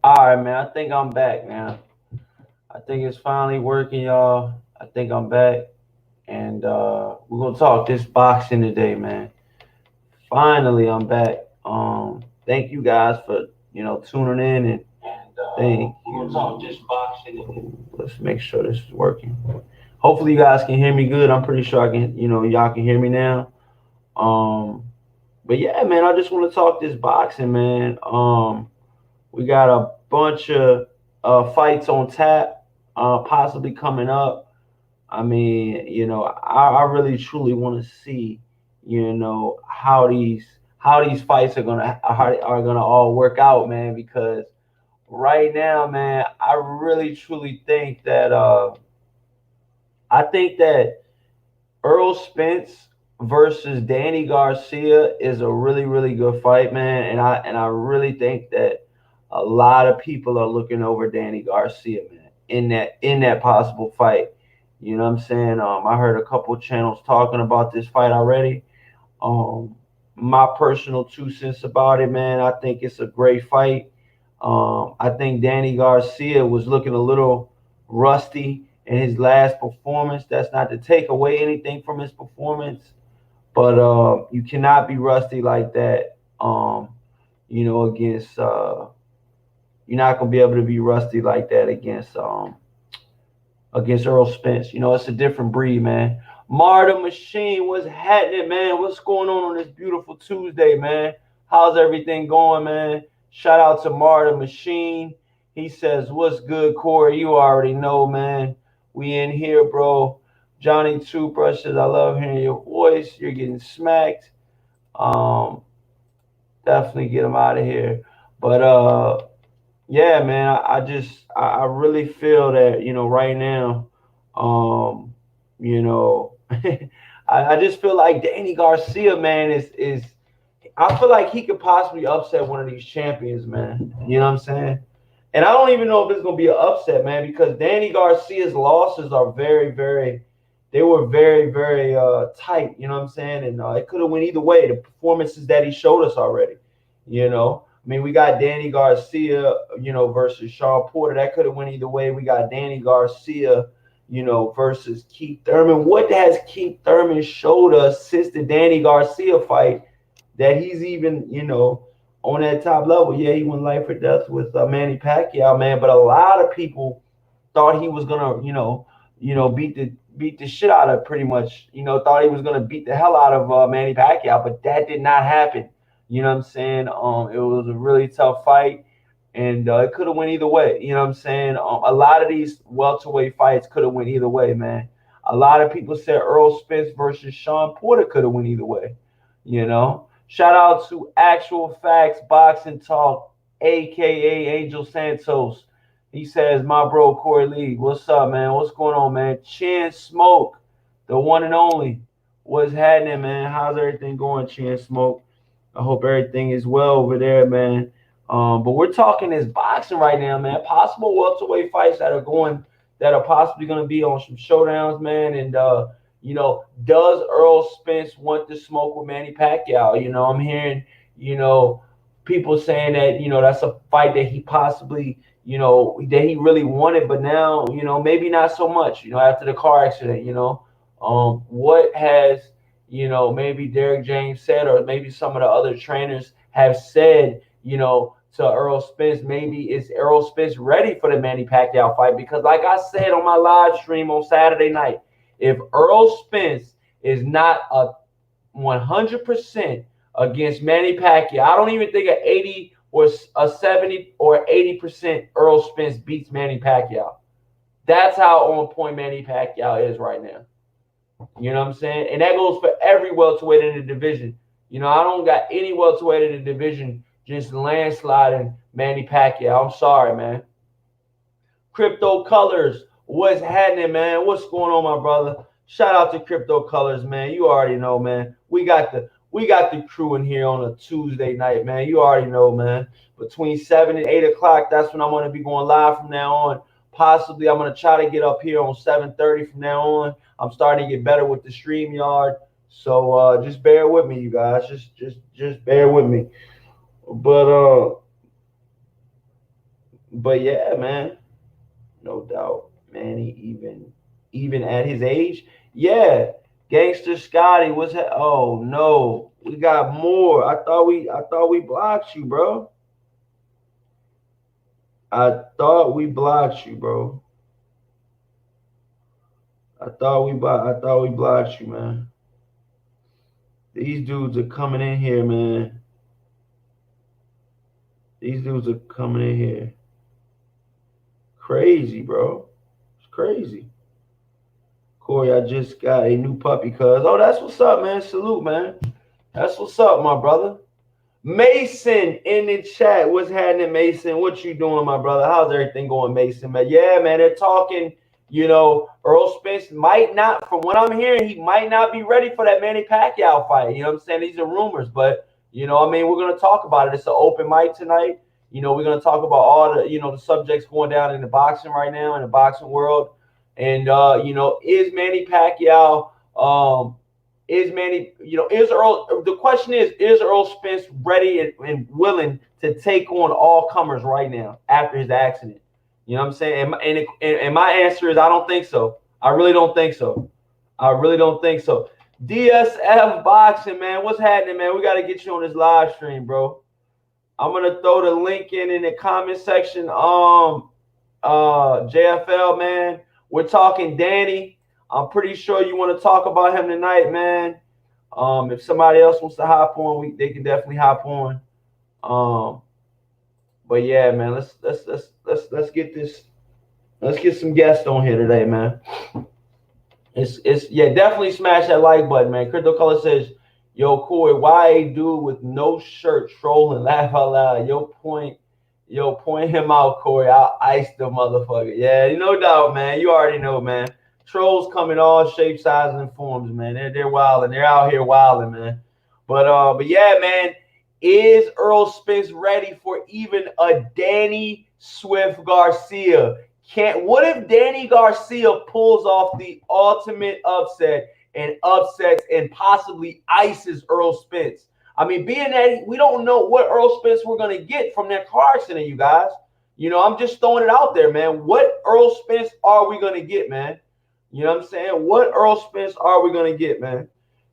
All right, man. I think I'm back, man. I think it's finally working, y'all. I think I'm back, and we're gonna talk this boxing today, man. Finally, I'm back. Thank you guys for tuning in, and thank We're gonna you. talk just boxing. Let's make sure this is working. Hopefully, you guys can hear me good. I'm pretty sure I can. Y'all can hear me now. Um, but yeah, man, I just want to talk this boxing, man. We got a bunch of fights on tap, possibly coming up. I mean, I really truly want to see, how these fights are gonna all work out, man. Because right now, man, I really truly think that Errol Spence versus Danny Garcia is a really, really good fight, man. And I really think that a lot of people are looking over Danny Garcia, man, in that possible fight. You know what I'm saying? I heard a couple channels talking about this fight already. Um, my personal 2 cents about it, man. I think it's a great fight. I think Danny Garcia was looking a little rusty in his last performance. That's not to take away anything from his performance, but you cannot be rusty like that. Against you're not gonna be able to be rusty like that against Errol Spence. It's a different breed, man. Marta Machine, what's happening, man? What's going on this beautiful Tuesday, man? How's everything going, man? Shout out to Marta Machine. He says, "What's good, Corey? You already know, man. We in here, bro." Johnny Toothbrush says, "I love hearing your voice. You're getting smacked. Um, definitely get him out of here." But yeah, man, I really feel that right now, um, you know, I just feel like Danny Garcia, man, is I feel like he could possibly upset one of these champions, man. You know what I'm saying? And I don't even know if it's gonna be an upset, man, because Danny Garcia's losses are very, very, they were very, very tight. You know what I'm saying? And it could have went either way. The performances that he showed us already. I mean, we got Danny Garcia, versus Sean Porter. That could have went either way. We got Danny Garcia, versus Keith Thurman. What has Keith Thurman showed us since the Danny Garcia fight that he's even, on that top level? Yeah, he went life or death with Manny Pacquiao, man. But a lot of people thought he was gonna, beat the shit out of pretty much, thought he was gonna beat the hell out of Manny Pacquiao, but that did not happen. You know what I'm saying? It was a really tough fight, and it could have went either way. You know what I'm saying? A lot of these welterweight fights could have went either way, man. A lot of people said Earl Spence versus Sean Porter could have went either way. Shout out to Actual Facts Boxing Talk, aka Angel Santos. He says, "My bro Corey Lee, what's up, man? What's going on, man? Chin Smoke, the one and only. What's happening, man? How's everything going, Chin Smoke? I hope everything is well over there, man. But we're talking this boxing right now, man. Possible welterweight fights that are possibly going to be on some showdowns, man. And does Earl Spence want to smoke with Manny Pacquiao? I'm hearing, you know, people saying that that's a fight that he possibly, that he really wanted, but now, maybe not so much. After the car accident, what has maybe Derek James said, or maybe some of the other trainers have said, to Errol Spence, maybe is Errol Spence ready for the Manny Pacquiao fight? Because, like I said on my live stream on Saturday night, if Errol Spence is not a 100% against Manny Pacquiao, I don't even think a 80 or a 70 or 80% Errol Spence beats Manny Pacquiao. That's how on point Manny Pacquiao is right now. You know what I'm saying? And that goes for every welterweight in the division. I don't got any welterweight in the division just landsliding Manny Pacquiao. I'm sorry, man. Crypto Colors, what's happening, man? What's going on, my brother? Shout out to Crypto Colors, man. You already know, man. We got the crew in here on a Tuesday night, man. You already know, man. Between 7 and 8 o'clock, that's when I'm gonna be going live from now on. Possibly, I'm gonna try to get up here on 7:30 from now on. I'm starting to get better with the stream yard, so just bear with me, you guys. Just bear with me. But But yeah, man, no doubt, Manny. Even at his age, yeah. Gangster Scotty was. Oh no, we got more. I thought we blocked you, bro. I thought we blocked you, bro. I thought we blocked you, man. These dudes are coming in here, man. These dudes are coming in here. Crazy, bro. It's crazy. Corey, I just got a new puppy, cuz. Oh, that's what's up, man. Salute, man. That's what's up, my brother. Mason in the chat. What's happening, Mason? What you doing, my brother? How's everything going, Mason? Man, yeah, man. They're talking. Earl Spence might not, from what I'm hearing, he might not be ready for that Manny Pacquiao fight. You know what I'm saying? These are rumors, but we're gonna talk about it. It's an open mic tonight. We're gonna talk about all the subjects going down in the boxing right now in the boxing world, and is Manny Pacquiao is Manny, is Earl, the question is Earl Spence ready and willing to take on all comers right now after his accident? You know what I'm saying? And my answer is I don't think so. I really don't think so. I really don't think so. DSF Boxing, man. What's happening, man? We got to get you on this live stream, bro. I'm going to throw the link in the comment section. JFL, man. We're talking Danny. I'm pretty sure you want to talk about him tonight, man. If somebody else wants to hop on, they can definitely hop on. But yeah, man, let's get this. Let's get some guests on here today, man. It's yeah, definitely smash that like button, man. Crypto Color says, "Yo, Corey, why a dude with no shirt trolling? Laugh out loud. Point him out, Corey. I'll ice the motherfucker. Yeah, no doubt, man. You already know, man. Trolls come in all shapes, sizes, and forms, man. They're wilding. They're out here wilding, man. But yeah, man. Is Earl Spence ready for even a Danny Swift Garcia? What if Danny Garcia pulls off the ultimate upset and upsets and possibly ices Earl Spence? I mean, being that we don't know what Earl Spence we're going to get from that car accident, you guys. I'm just throwing it out there, man. What Earl Spence are we going to get, man? You know what I'm saying? What Earl Spence are we going to get, man?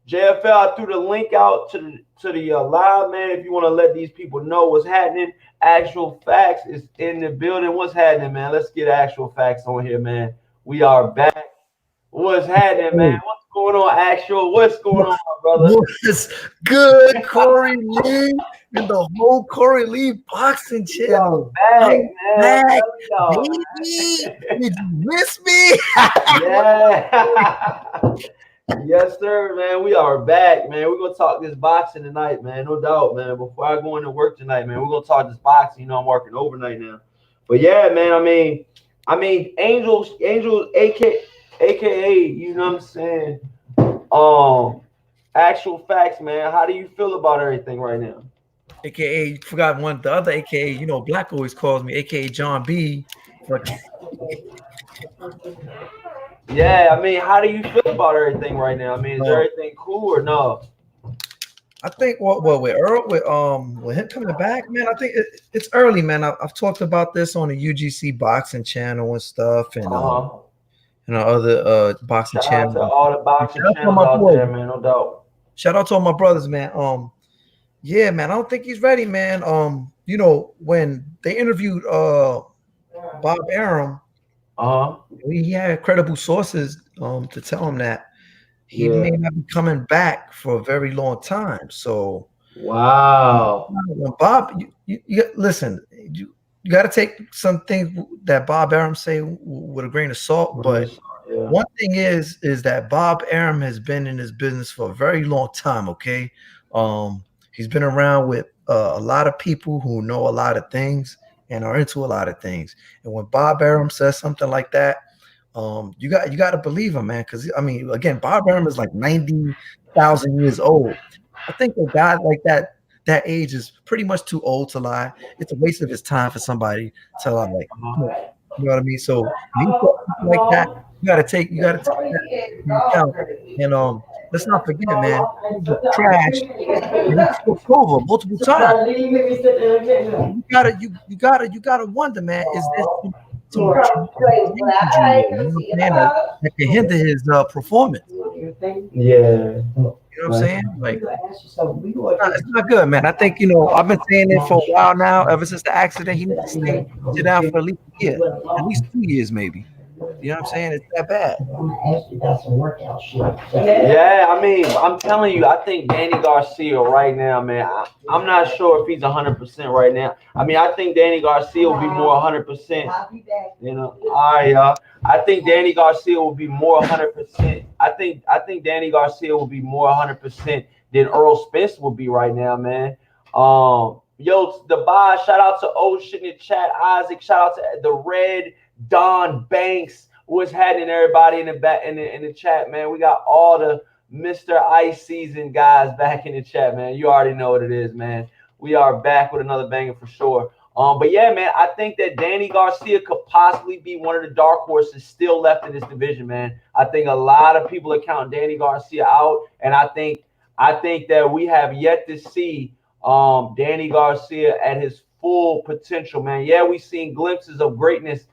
JFL, I threw the link out to the live, man. If you want to let these people know what's happening, Actual Facts is in the building. What's happening, man? Let's get Actual Facts on here, man. We are back. What's happening, man? What's going on, Actual? What's going on, my brother? What's good, Corey Lee, and the whole Corey Lee boxing channel? Back, man. Back, baby. Did you miss me? Yeah. Yes, sir, man. We are back, man. We're gonna talk this boxing tonight, man. No doubt, man. Before I go into work tonight, man, we're gonna talk this boxing. I'm working overnight now. But yeah, man. Angels, AKA, you know what I'm saying? Actual Facts, man. How do you feel about everything right now? AKA, you forgot the other AKA. Black always calls me AKA John B. Yeah, how do you feel about everything right now? Is everything cool or no? I think with Earl with him coming back, man. I think it's early, man. I've talked about this on the UGC boxing channel and stuff, and other boxing channels. Shout out to all the boxing channels out there, man. No doubt. Shout out to all my brothers, man. Yeah, man. I don't think he's ready, man. When they interviewed Bob Arum, he had credible sources to tell him that he may not be coming back for a very long time. So wow, Bob, you listen. You got to take some things that Bob Arum say with a grain of salt. But one thing is that Bob Arum has been in this business for a very long time. Okay, he's been around with a lot of people who know a lot of things and are into a lot of things. And when Bob Arum says something like that, you got to believe him, man. Because again, Bob Arum is like 90,000 years old. I think a guy like that age is pretty much too old to lie. It's a waste of his time for somebody to lie. Like, you know what I mean? So like that, you got to take that into account. And let's not forget, man, he was trash and he took over multiple times. You gotta wonder, man, is there some brain injury there? You know what I'm saying? That can hinder his performance. Yeah. You know what I'm saying? Like it's not good, man. I think I've been saying it for a while now. Ever since the accident, he needs to sit down for at least a year, at least 2 years, maybe. You know what I'm saying? It's that bad. Yeah, I mean, I'm telling you, I think Danny Garcia right now, man. I'm not sure if he's 100% right now. I mean, I think Danny Garcia will be more 100%. All right, y'all. I think Danny Garcia will be more 100%. I think Danny Garcia will be more 100% than Earl Spence will be right now, man. Yo, the buy. Shout out to Ocean in the chat, Isaac. Shout out to the Red Don Banks. What's happening, everybody in the back in the chat, man? We got all the Mr. Ice Season guys back in the chat, man. You already know what it is, man. We are back with another banger for sure. But yeah, man, I think that Danny Garcia could possibly be one of the dark horses still left in this division, man. I think a lot of people are counting Danny Garcia out, and I think that we have yet to see Danny Garcia at his full potential, man. Yeah, we've seen glimpses of greatness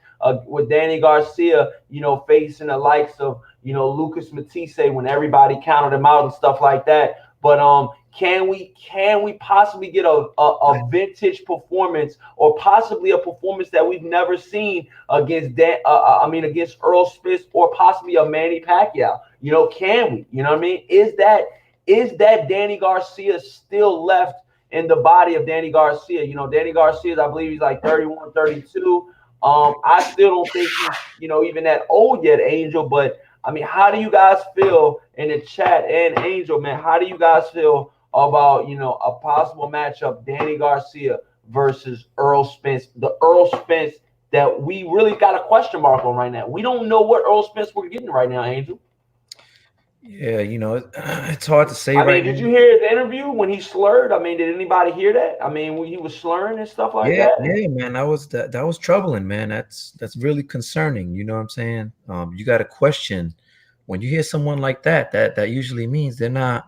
with Danny Garcia, facing the likes of, Lucas Matisse when everybody counted him out and stuff like that. But can we possibly get a vintage performance, or possibly a performance that we've never seen against against Errol Spence, or possibly a Manny Pacquiao? Can we? You know what I mean? Is that Danny Garcia still left in the body of Danny Garcia? Danny Garcia, I believe he's like 31, 32. I still don't think he's, even that old yet, Angel. But I mean, how do you guys feel in the chat, and Angel, man? How do you guys feel about a possible matchup, Danny Garcia versus Errol Spence? The Earl Spence that we really got a question mark on right now. We don't know what Errol Spence we're getting right now, Angel. Yeah, it's hard to say. I mean, did you hear his interview when he slurred? I mean, did anybody hear that? I mean, when he was slurring and stuff like that. Yeah, man, that was troubling, man. That's really concerning. You know what I'm saying? You got to question when you hear someone like that. That usually means they're not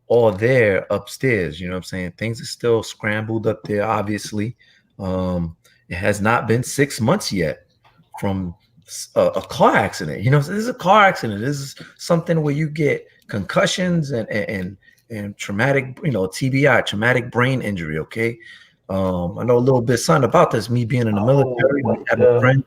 all there upstairs. You know what I'm saying? Things are still scrambled up there. Obviously, it has not been 6 months yet from a car accident. This is a car accident. This is something where you get concussions and traumatic, TBI, traumatic brain injury. Okay. I know a little bit something about this, me being in the military, me having a friend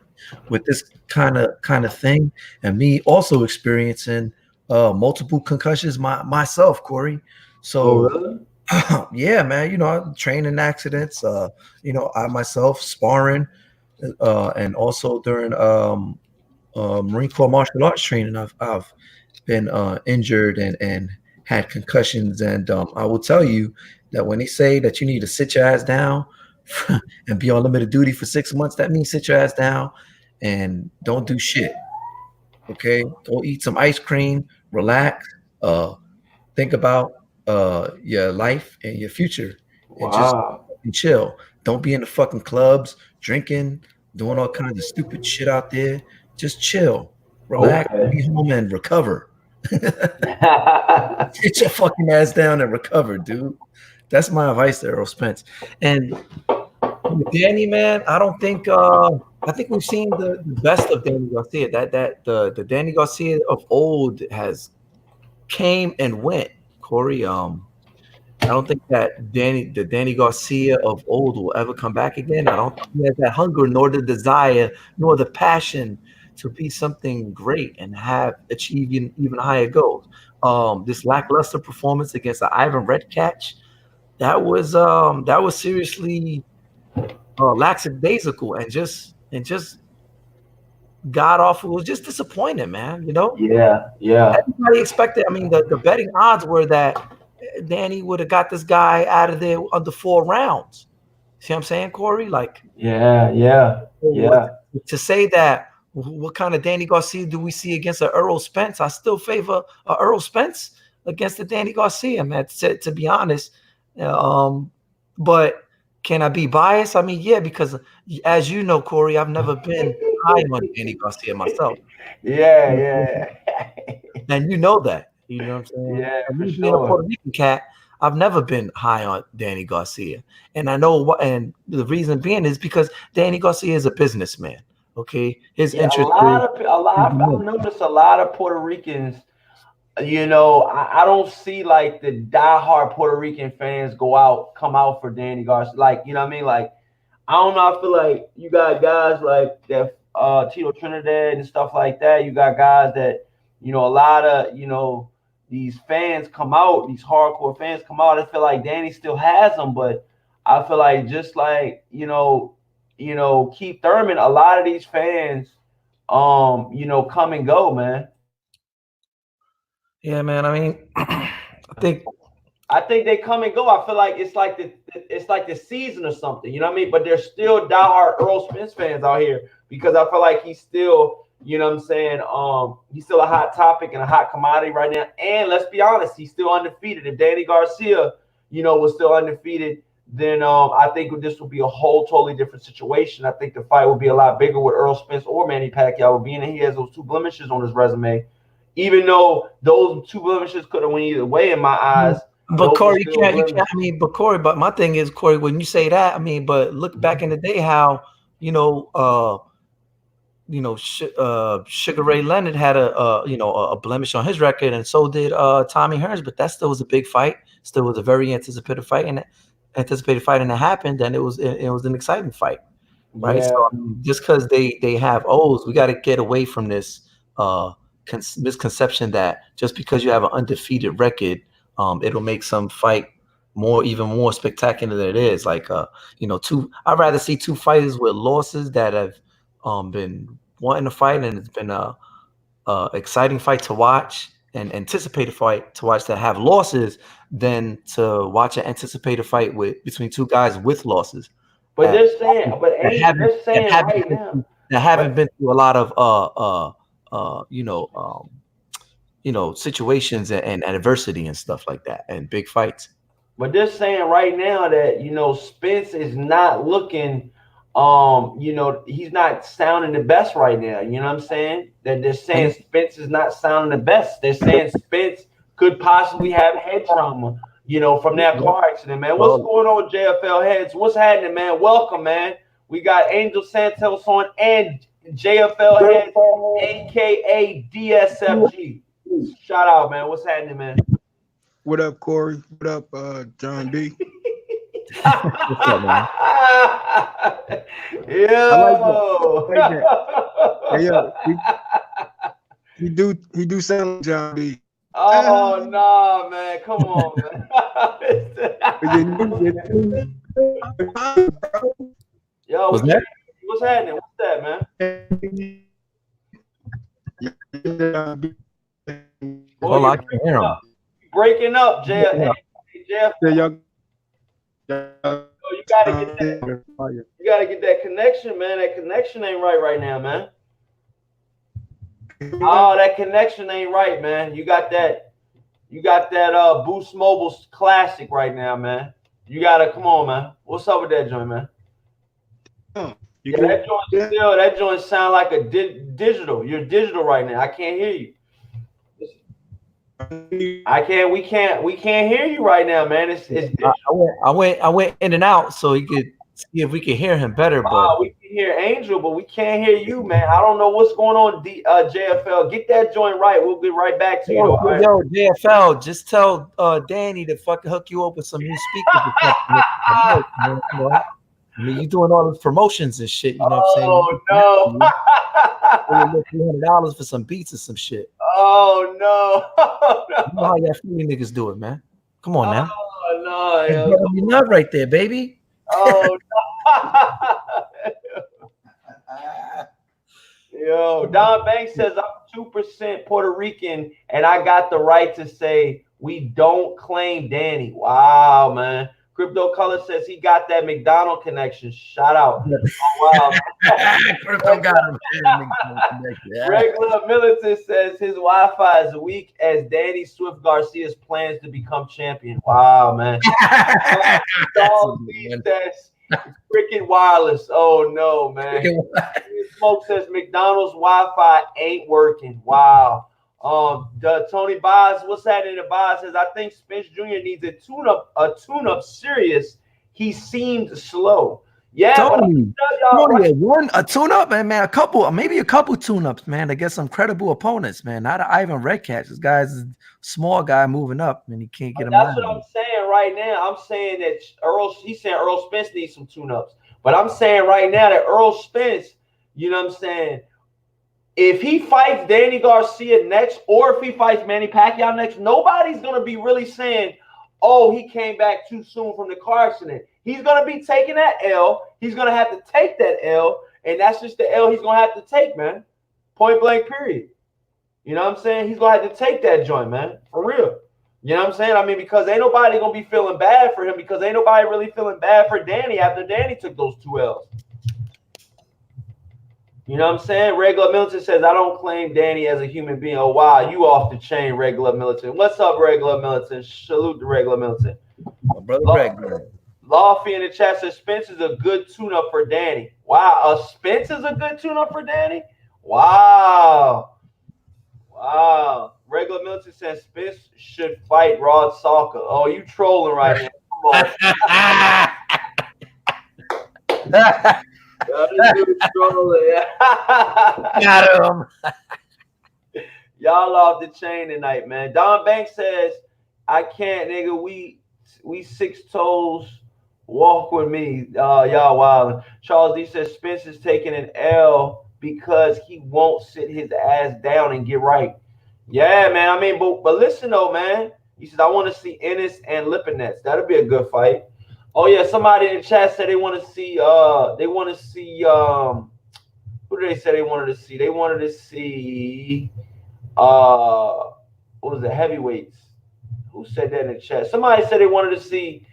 with this kind of thing, and me also experiencing multiple concussions myself, Corey. So really? Yeah, man, training accidents, I myself sparring, and also during Marine Corps martial arts training, I've been injured and had concussions. And I will tell you that when they say that you need to sit your ass down and be on limited duty for 6 months, that means sit your ass down and don't do shit. Okay, go eat some ice cream, relax, think about your life and your future, and just chill. Don't be in the fucking clubs drinking, doing all kinds of stupid shit out there. Just chill, relax, be home and recover. Get your fucking ass down and recover, dude. That's my advice to Errol Spence. And Danny, man, I don't think I think we've seen the best of Danny Garcia. That the Danny Garcia of old has came and went. Corey, I don't think that the Danny Garcia of old will ever come back again. I don't think he has that hunger, nor the desire, nor the passion to be something great and achieve even higher goals. This lackluster performance against the Ivan Redkach, that was seriously lackadaisical and just god awful. It was just disappointing, man. Yeah. Everybody expected. I mean, the betting odds were that Danny would have got this guy out of there under 4 rounds. See what I'm saying, Corey? Like, yeah. To say that, what kind of Danny Garcia do we see against an Errol Spence? I still favor Errol Spence against the Danny Garcia, man, to be honest. But can I be biased? I mean, yeah, because as you know, Corey, I've never been high on Danny Garcia myself. Yeah. And you know that. You know what I'm saying? Yeah, And for me being a sure. Puerto Rican cat, I've never been high on Danny Garcia, and I know what. And the reason being is because Danny Garcia is a businessman. Okay, his Yeah, interest is I've noticed a lot of Puerto Ricans. I don't see like the diehard Puerto Rican fans come out for Danny Garcia. Like, you know what I mean? Like, I don't know. I feel like you got guys like that, Tito Trinidad and stuff like that. You got guys that, a lot of, these fans come out, these hardcore fans come out. I feel like Danny still has them, but I feel like just like, Keith Thurman, a lot of these fans, come and go, man. Yeah, man. I mean, I think they come and go. I feel like it's like the season or something. You know what I mean? But there's still diehard Earl Spence fans out here because I feel like he's still, you know what I'm saying? He's still a hot topic and a hot commodity right now. And let's be honest, he's still undefeated. If Danny Garcia, was still undefeated, then I think this would be a whole totally different situation. I think the fight would be a lot bigger with Errol Spence or Manny Pacquiao, being that he has those two blemishes on his resume. Even though those two blemishes could have went either way in my eyes. But Corey, you can't. I mean, but Corey, but my thing is, Corey, when you say that, I mean, but look back in the day, how Sugar Ray Leonard had a blemish on his record, and so did Tommy Hearns. But that still was a big fight. Still was a very anticipated fight, and it happened, and it was an exciting fight, right? Yeah. So just because they have O's, we got to get away from this misconception that just because you have an undefeated record, it'll make some fight even more spectacular than it is. Like I'd rather see two fighters with losses that have been wanting to fight, and it's been a exciting fight to watch and anticipated fight to watch that have losses than to watch an anticipated fight between two guys with losses. But they're saying right now that haven't been through a lot of situations and adversity and stuff like that and big fights. But they're saying right now that Spence is not looking, he's not sounding the best right now. You know what I'm saying? That they're saying Spence is not sounding the best. They're saying Spence could possibly have head trauma, from that car accident, man. What's going on, JFL heads? What's happening, man? Welcome, man. We got Angel Santos on and JFL heads, aka DSFG. Shout out, man. What's happening, man? What up, Corey? What up, John B? What's up, man? Yo. Hey, yo, he do sound like John B. Oh no, man! Come on, man. Yo, what's happening? What's that, man? Well, I can hear him. Breaking up, Jeff. Hey, Jeff. You gotta get that connection, man. That connection ain't right now, man. Oh, that connection ain't right, man. You got that Boost Mobile Classic right now, man. You gotta come on, man. What's up with that joint, man? That joint sound like a digital. You're digital right now. I can't hear you. We can't hear you right now, man. It's I went in and out so he could see if we could hear him better. But we can hear Angel, but we can't hear you, man. I don't know what's going on. JFL, get that joint right. We'll get right back to you. Yo, JFL, just tell Danny to fucking hook you up with some new speakers. I mean, you doing all those promotions and shit. You know what I'm saying? Oh no! $300 for some beats or some shit. Oh no! You know how y'all Philly niggas do it, man. Come on now. Oh no! You're not right there, baby. Oh no! Yo, Don Banks says I'm 2% Puerto Rican, and I got the right to say we don't claim Danny. Wow, man. Crypto Color says he got that McDonald connection. Shout out. Oh, wow. Crypto got him. Regular Militant says his Wi-Fi is weak as Danny Swift Garcia's plans to become champion. Wow, man. That's freaking wireless. Oh, no, man. Smoke says McDonald's Wi-Fi ain't working. Wow. Tony Boz, what's that in the Boz says, I think Spence Jr. needs a tune-up serious. He seemed slow. Yeah, Tony, but Tony, a tune-up, man, maybe a couple tune-ups, man, to get some credible opponents, man. Not Ivan Redcatch. This guy's a small guy moving up, and he can't get him out. That's what I'm saying right now. I'm saying that he's saying Errol Spence needs some tune-ups. But I'm saying right now that Errol Spence, you know what I'm saying, if he fights Danny Garcia next, or if he fights Manny Pacquiao next, nobody's going to be really saying, oh, he came back too soon from the car accident. He's going to be taking that L. He's going to have to take that L, and that's just the L he's going to have to take, man. Point blank, period. You know what I'm saying? He's going to have to take that joint, man, for real. You know what I'm saying? I mean, because ain't nobody going to be feeling bad for him, because ain't nobody really feeling bad for Danny after Danny took those 2 L's. You know what I'm saying? Regular Militant says, I don't claim Danny as a human being. Oh, wow. You off the chain, Regular Militant. What's up, Regular Militant? Salute to Regular Militant. My brother Regular. Lawfee in the chat says, Spence is a good tune-up for Danny. Wow. Spence is a good tune-up for Danny? Wow. Wow. Regular Militant says, Spence should fight Rod Salka. Oh, you trolling right now. Come on. Got him. Y'all off the chain tonight, man. Don Banks says, I can't, nigga. We 6 toes. Walk with me. Y'all wild. Charles D says Spence is taking an L because he won't sit his ass down and get right. Yeah, man. I mean, but listen though, man. He says, I want to see Ennis and Lipinets. That'll be a good fight. Oh yeah, somebody in the chat said they want to see who did they say they wanted to see? They wanted to see what was it, heavyweights? Who said that in the chat? Somebody said they wanted to see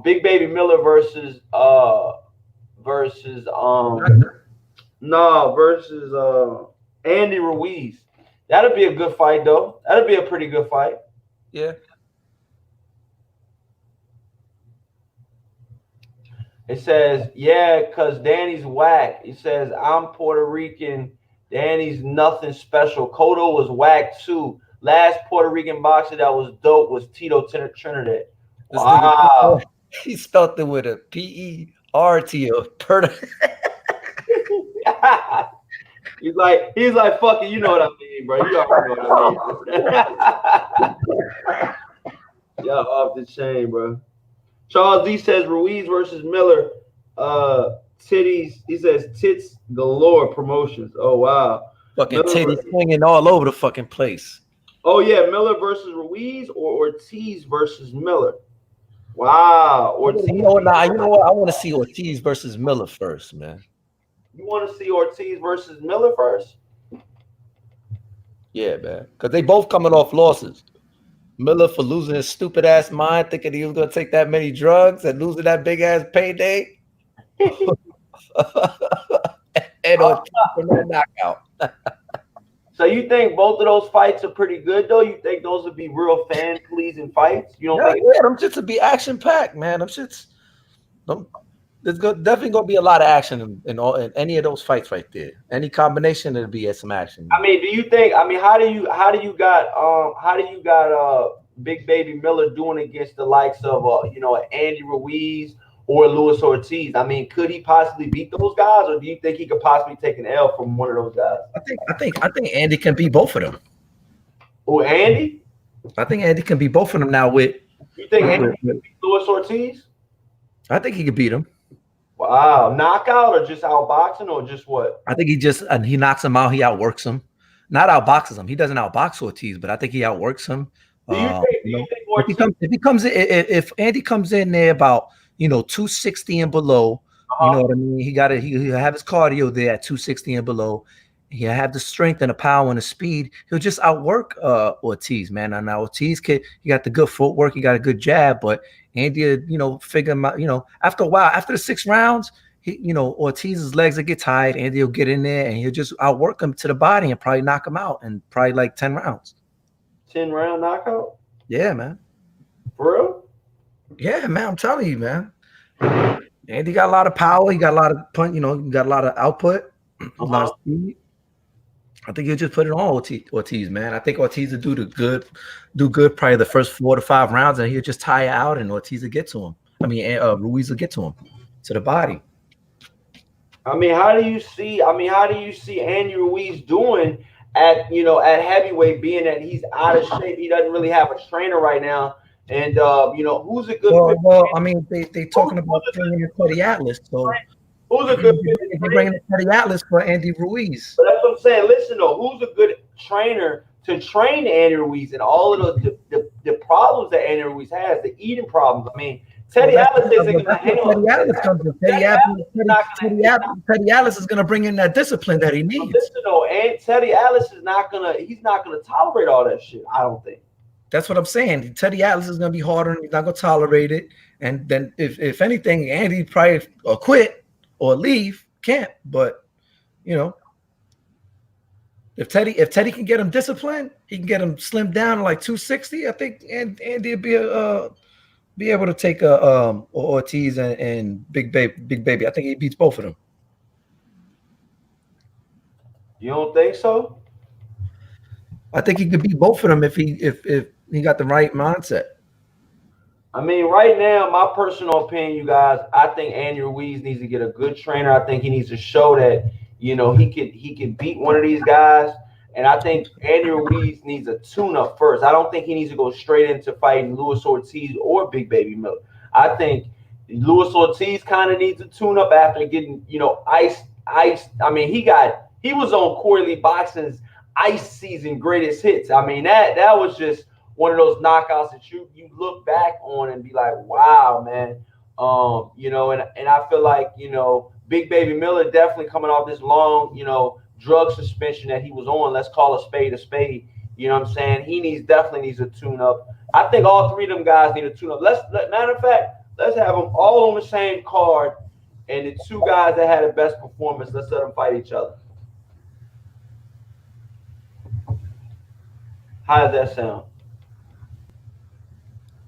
Big Baby Miller versus Andy Ruiz. That'll be a good fight though. That'll be a pretty good fight. Yeah. It says, yeah, because Danny's whack. It says, I'm Puerto Rican. Danny's nothing special. Cotto was whack too. Last Puerto Rican boxer that was dope was Tito Trinidad. Wow. He spelled it with a P-E-R-T. He's like, fuck it, you know what I mean, bro. You already know what I mean. Y'all off the chain, bro. Charles D says Ruiz versus Miller. Titties. He says tits galore promotions. Oh wow. Fucking titties swinging all over the fucking place. Oh yeah, Miller versus Ruiz or Ortiz versus Miller. Wow. Ortiz. You know what? I want to see Ortiz versus Miller first, man. You want to see Ortiz versus Miller first? Yeah, man. Because they both coming off losses. Miller for losing his stupid ass mind, thinking he was gonna take that many drugs and losing that big ass payday. And Ortiz for that knockout. So you think both of those fights are pretty good though? You think those would be real fan pleasing fights? You don't think? Yeah, them shits would be action packed, man. Them shits. There's definitely gonna be a lot of action in any of those fights right there. Any combination, there'll be some action. I mean, do you think? I mean, how do you got Big Baby Miller doing against the likes of Andy Ruiz or Luis Ortiz? I mean, could he possibly beat those guys, or do you think he could possibly take an L from one of those guys? I think Andy can beat both of them. Oh, Andy? I think Andy can beat both of them now. You think Andy can beat Luis Ortiz? I think he could beat him. Wow, knockout or just outboxing or just what? I think he knocks him out. He outworks him, not outboxes him. He doesn't outbox Ortiz, but I think he outworks him. Do you think Ortiz, if Andy comes in there about 260 and below, you know what I mean? He'll have his cardio there at 260 and below. He'll have the strength and the power and the speed. He'll just outwork Ortiz, man. And now Ortiz he got the good footwork, he got a good jab, but Andy, figure him out. After a while, after the 6 rounds, Ortiz's legs will get tired. Andy will get in there and he'll just outwork him to the body and probably knock him out in probably like 10 rounds. 10-round knockout? Yeah, man. For real? Yeah, man. I'm telling you, man. Andy got a lot of power. He got a lot of punch. He got a lot of output, a lot of speed. I think he'll just put it on Ortiz, man. I think Ortiz will do good probably the first 4 to 5 rounds, and he'll just tire out, and Ortiz will get to him. I mean, Ruiz will get to him, to the body. I mean, how do you see Andy Ruiz doing at heavyweight, being that he's out of shape? He doesn't really have a trainer right now, and who's a good? Well, I mean, they talking about bringing in Teddy Atlas, so who's a good? They're bringing in Teddy Atlas for Andy Ruiz. But that's what I'm saying. Listen though, who's a good trainer to train Andy Ruiz and all of the problems that Andy Ruiz has, the eating problems? I mean, Teddy Atlas isn't going to handle Teddy Atlas comes in. Teddy Atlas is going to bring in that discipline that he needs. Listen though, and Teddy Atlas he's not gonna tolerate all that shit. I don't think. That's what I'm saying. Teddy Atlas is going to be harder, and he's not going to tolerate it. And then, if anything, Andy probably quit or leave camp. But if Teddy can get him disciplined, he can get him slimmed down to like 260. I think Andy will be able to take Ortiz and Big Baby. I think he beats both of them. You don't think so? I think he could beat both of them if he got the right mindset. I mean, right now, my personal opinion, you guys, I think Andy Ruiz needs to get a good trainer. I think he needs to show that he can beat one of these guys. And I think Andy Ruiz needs a tune-up first. I don't think he needs to go straight into fighting Luis Ortiz or Big Baby Miller. I think Luis Ortiz kind of needs a tune-up after getting, iced. I mean, he was on Corey Lee Boxing's ice season greatest hits. I mean, that was just one of those knockouts that you look back on and be like, wow, man. And I feel like, Big Baby Miller definitely coming off this long, drug suspension that he was on. Let's call a spade a spade. You know what I'm saying? He definitely needs a tune-up. I think all three of them guys need a tune-up. Matter of fact, let's have them all on the same card, and the two guys that had the best performance, let's let them fight each other. How does that sound?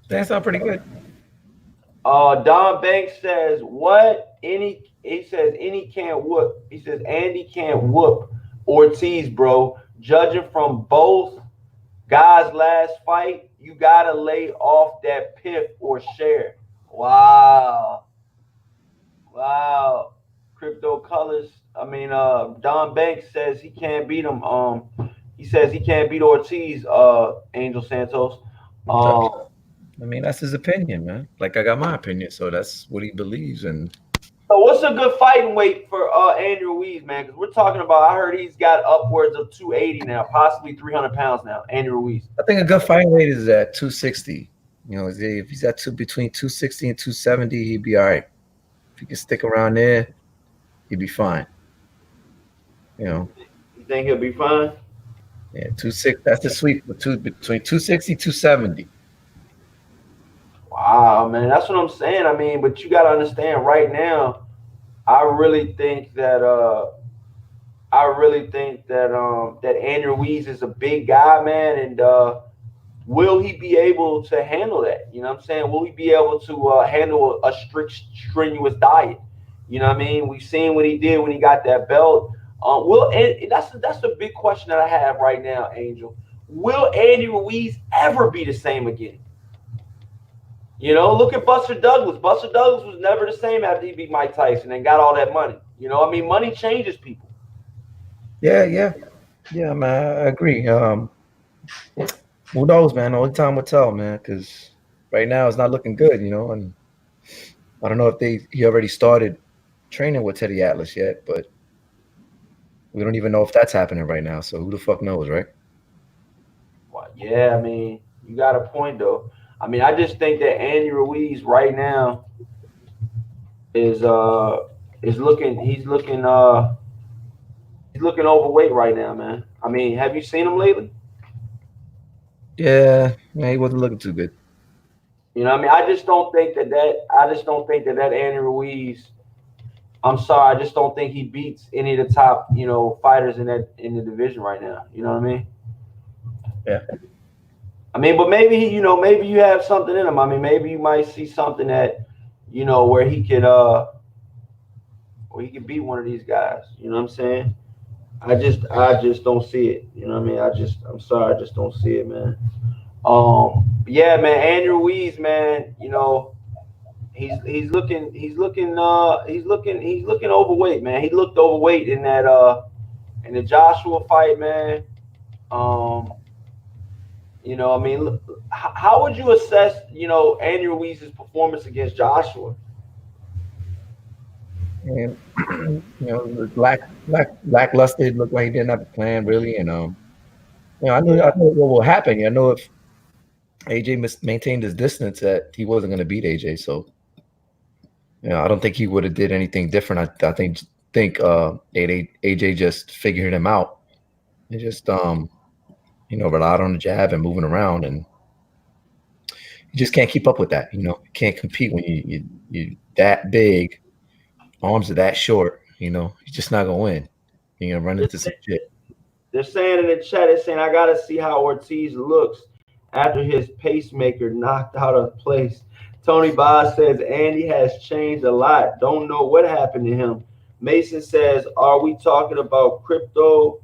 That sounds pretty good. Don Banks says, what? He says, Andy can't whoop. He says, Andy can't whoop Ortiz, bro. Judging from both guys' last fight, you got to lay off that piff or share. Wow. Crypto Colors. I mean, Don Banks says he can't beat him. He says he can't beat Ortiz, Angel Santos. I mean, that's his opinion, man. Like, I got my opinion, so that's what he believes in. So what's a good fighting weight for Andy Ruiz, man? Because we're talking about, I heard he's got upwards of 280 now, possibly 300 pounds now, Andy Ruiz. I think a good fighting weight is at 260. If he's at between 260 and 270, he'd be all right. If he can stick around there, he'd be fine. You think he'll be fine? Yeah, 260. That's the sweep between 260 and 270. Wow, man, that's what I'm saying. I mean, but you got to understand right now, I really think that that Andy Ruiz is a big guy, man, and will he be able to handle that? You know what I'm saying? Will he be able to handle a strict, strenuous diet? You know what I mean? We've seen what he did when he got that belt. That's the big question that I have right now, Angel. Will Andy Ruiz ever be the same again? Look at Buster Douglas. Buster Douglas was never the same after he beat Mike Tyson and got all that money. Money changes people. Yeah, man, I agree. Who knows, man? Only time will tell, man, because right now it's not looking good, and I don't know if he already started training with Teddy Atlas yet, but we don't even know if that's happening right now, so who the fuck knows, right? Well, yeah, I mean, you got a point, though. I mean, I just think that Andy Ruiz right now is looking overweight right now, man. I mean, have you seen him lately? Yeah, he wasn't looking too good. I just don't think that Andy Ruiz. I'm sorry, I just don't think he beats any of the top, fighters in the division right now. You know what I mean? Yeah. I mean, but maybe maybe you have something in him. I mean, maybe you might see something that, where he could beat one of these guys. You know what I'm saying? I just don't see it. You know what I mean? I'm sorry, I just don't see it, man. Yeah, man, Andrew Ruiz, man, you know, he's looking overweight, man. He looked overweight in the Joshua fight, man. Um, you know, I mean, how would you assess, you know, Andrew Ruiz's performance against Joshua? And lackluster. It looked like he didn't have a plan really, and I know what will happen. I know if AJ maintained his distance, that he wasn't going to beat AJ. So I don't think he would have did anything different. I think AJ just figured him out and just relied on the jab and moving around, and you just can't keep up with that. You can't compete when you that big, arms are that short. You're just not gonna win. You're gonna run into some shit. They're saying in the chat, they're saying I gotta see how Ortiz looks after his pacemaker knocked out of place. Tony Boss says Andy has changed a lot. Don't know what happened to him. Mason says, are we talking about crypto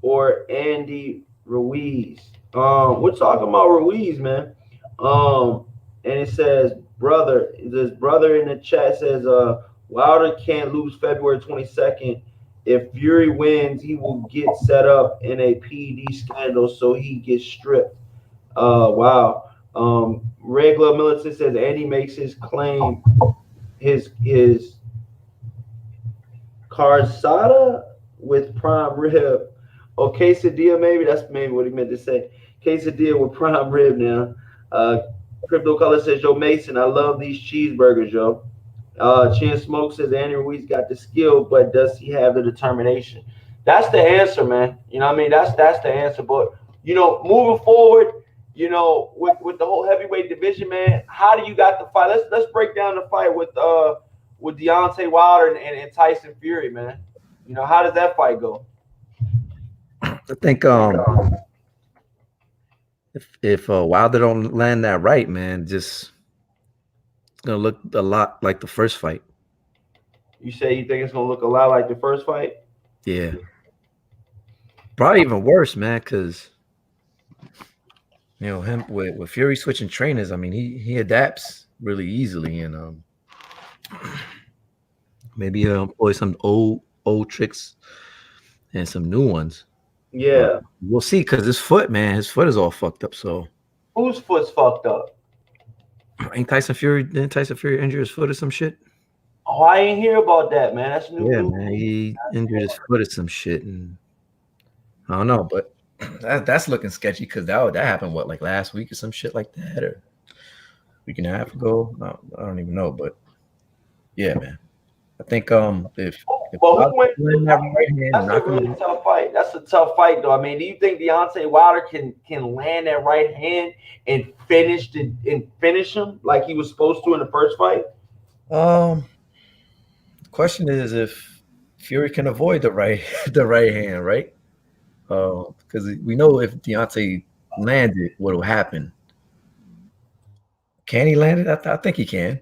or Andy Ruiz? We're talking about Ruiz, man. And it says, brother, this brother in the chat says, Wilder can't lose February 22nd. If Fury wins, he will get set up in a PED scandal, so he gets stripped. Wow. Regular Militant says Andy makes his claim, his Carzada with prime rib. Oh, quesadilla, maybe that's maybe what he meant to say. Quesadilla with prime rib now. Crypto Color says, Joe Mason, I love these cheeseburgers, yo. Chin Smoke says Andy Ruiz got the skill, but does he have the determination? That's the answer, man. You know what I mean? That's the answer. But moving forward, with the whole heavyweight division, man, how do you got the fight? Let's break down the fight with Deontay Wilder and Tyson Fury, man. How does that fight go? I think if Wilder don't land that right, man, just it's gonna look a lot like the first fight. You say you think it's gonna look a lot like the first fight? Yeah. Probably even worse, man, because him with Fury switching trainers. I mean, he adapts really easily, and maybe employ some old tricks and some new ones. Yeah, we'll see. Because his foot is all fucked up. So whose foot's fucked up? Didn't Tyson Fury injure his foot or some shit? Oh, I ain't hear about that, man. That's new. Yeah, man, he injured his foot or some shit, and I don't know, but that's looking sketchy because that happened like last week or some shit like that, or week and a half ago. No, I don't even know, but yeah, man. I think if who wins that's a really tough fight. That's a tough fight, though. I mean, do you think Deontay Wilder can land that right hand and finish him like he was supposed to in the first fight? The question is if Fury can avoid the right hand, right? Because we know if Deontay landed, what will happen? Can he land it? I think he can.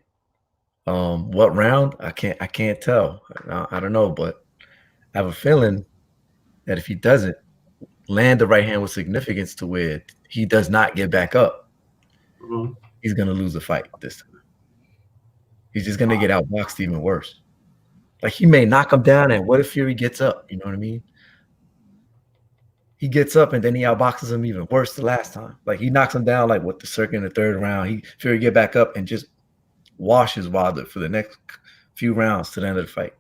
What round? I can't tell. I don't know, but I have a feeling that if he doesn't land the right hand with significance to where he does not get back up, he's gonna lose the fight this time. He's just gonna get outboxed even worse. Like he may knock him down, and what if Fury gets up? You know what I mean? He gets up and then he outboxes him even worse the last time. Like he knocks him down like the second and the third round. Fury get back up and just washes Wilder for the next few rounds to the end of the fight.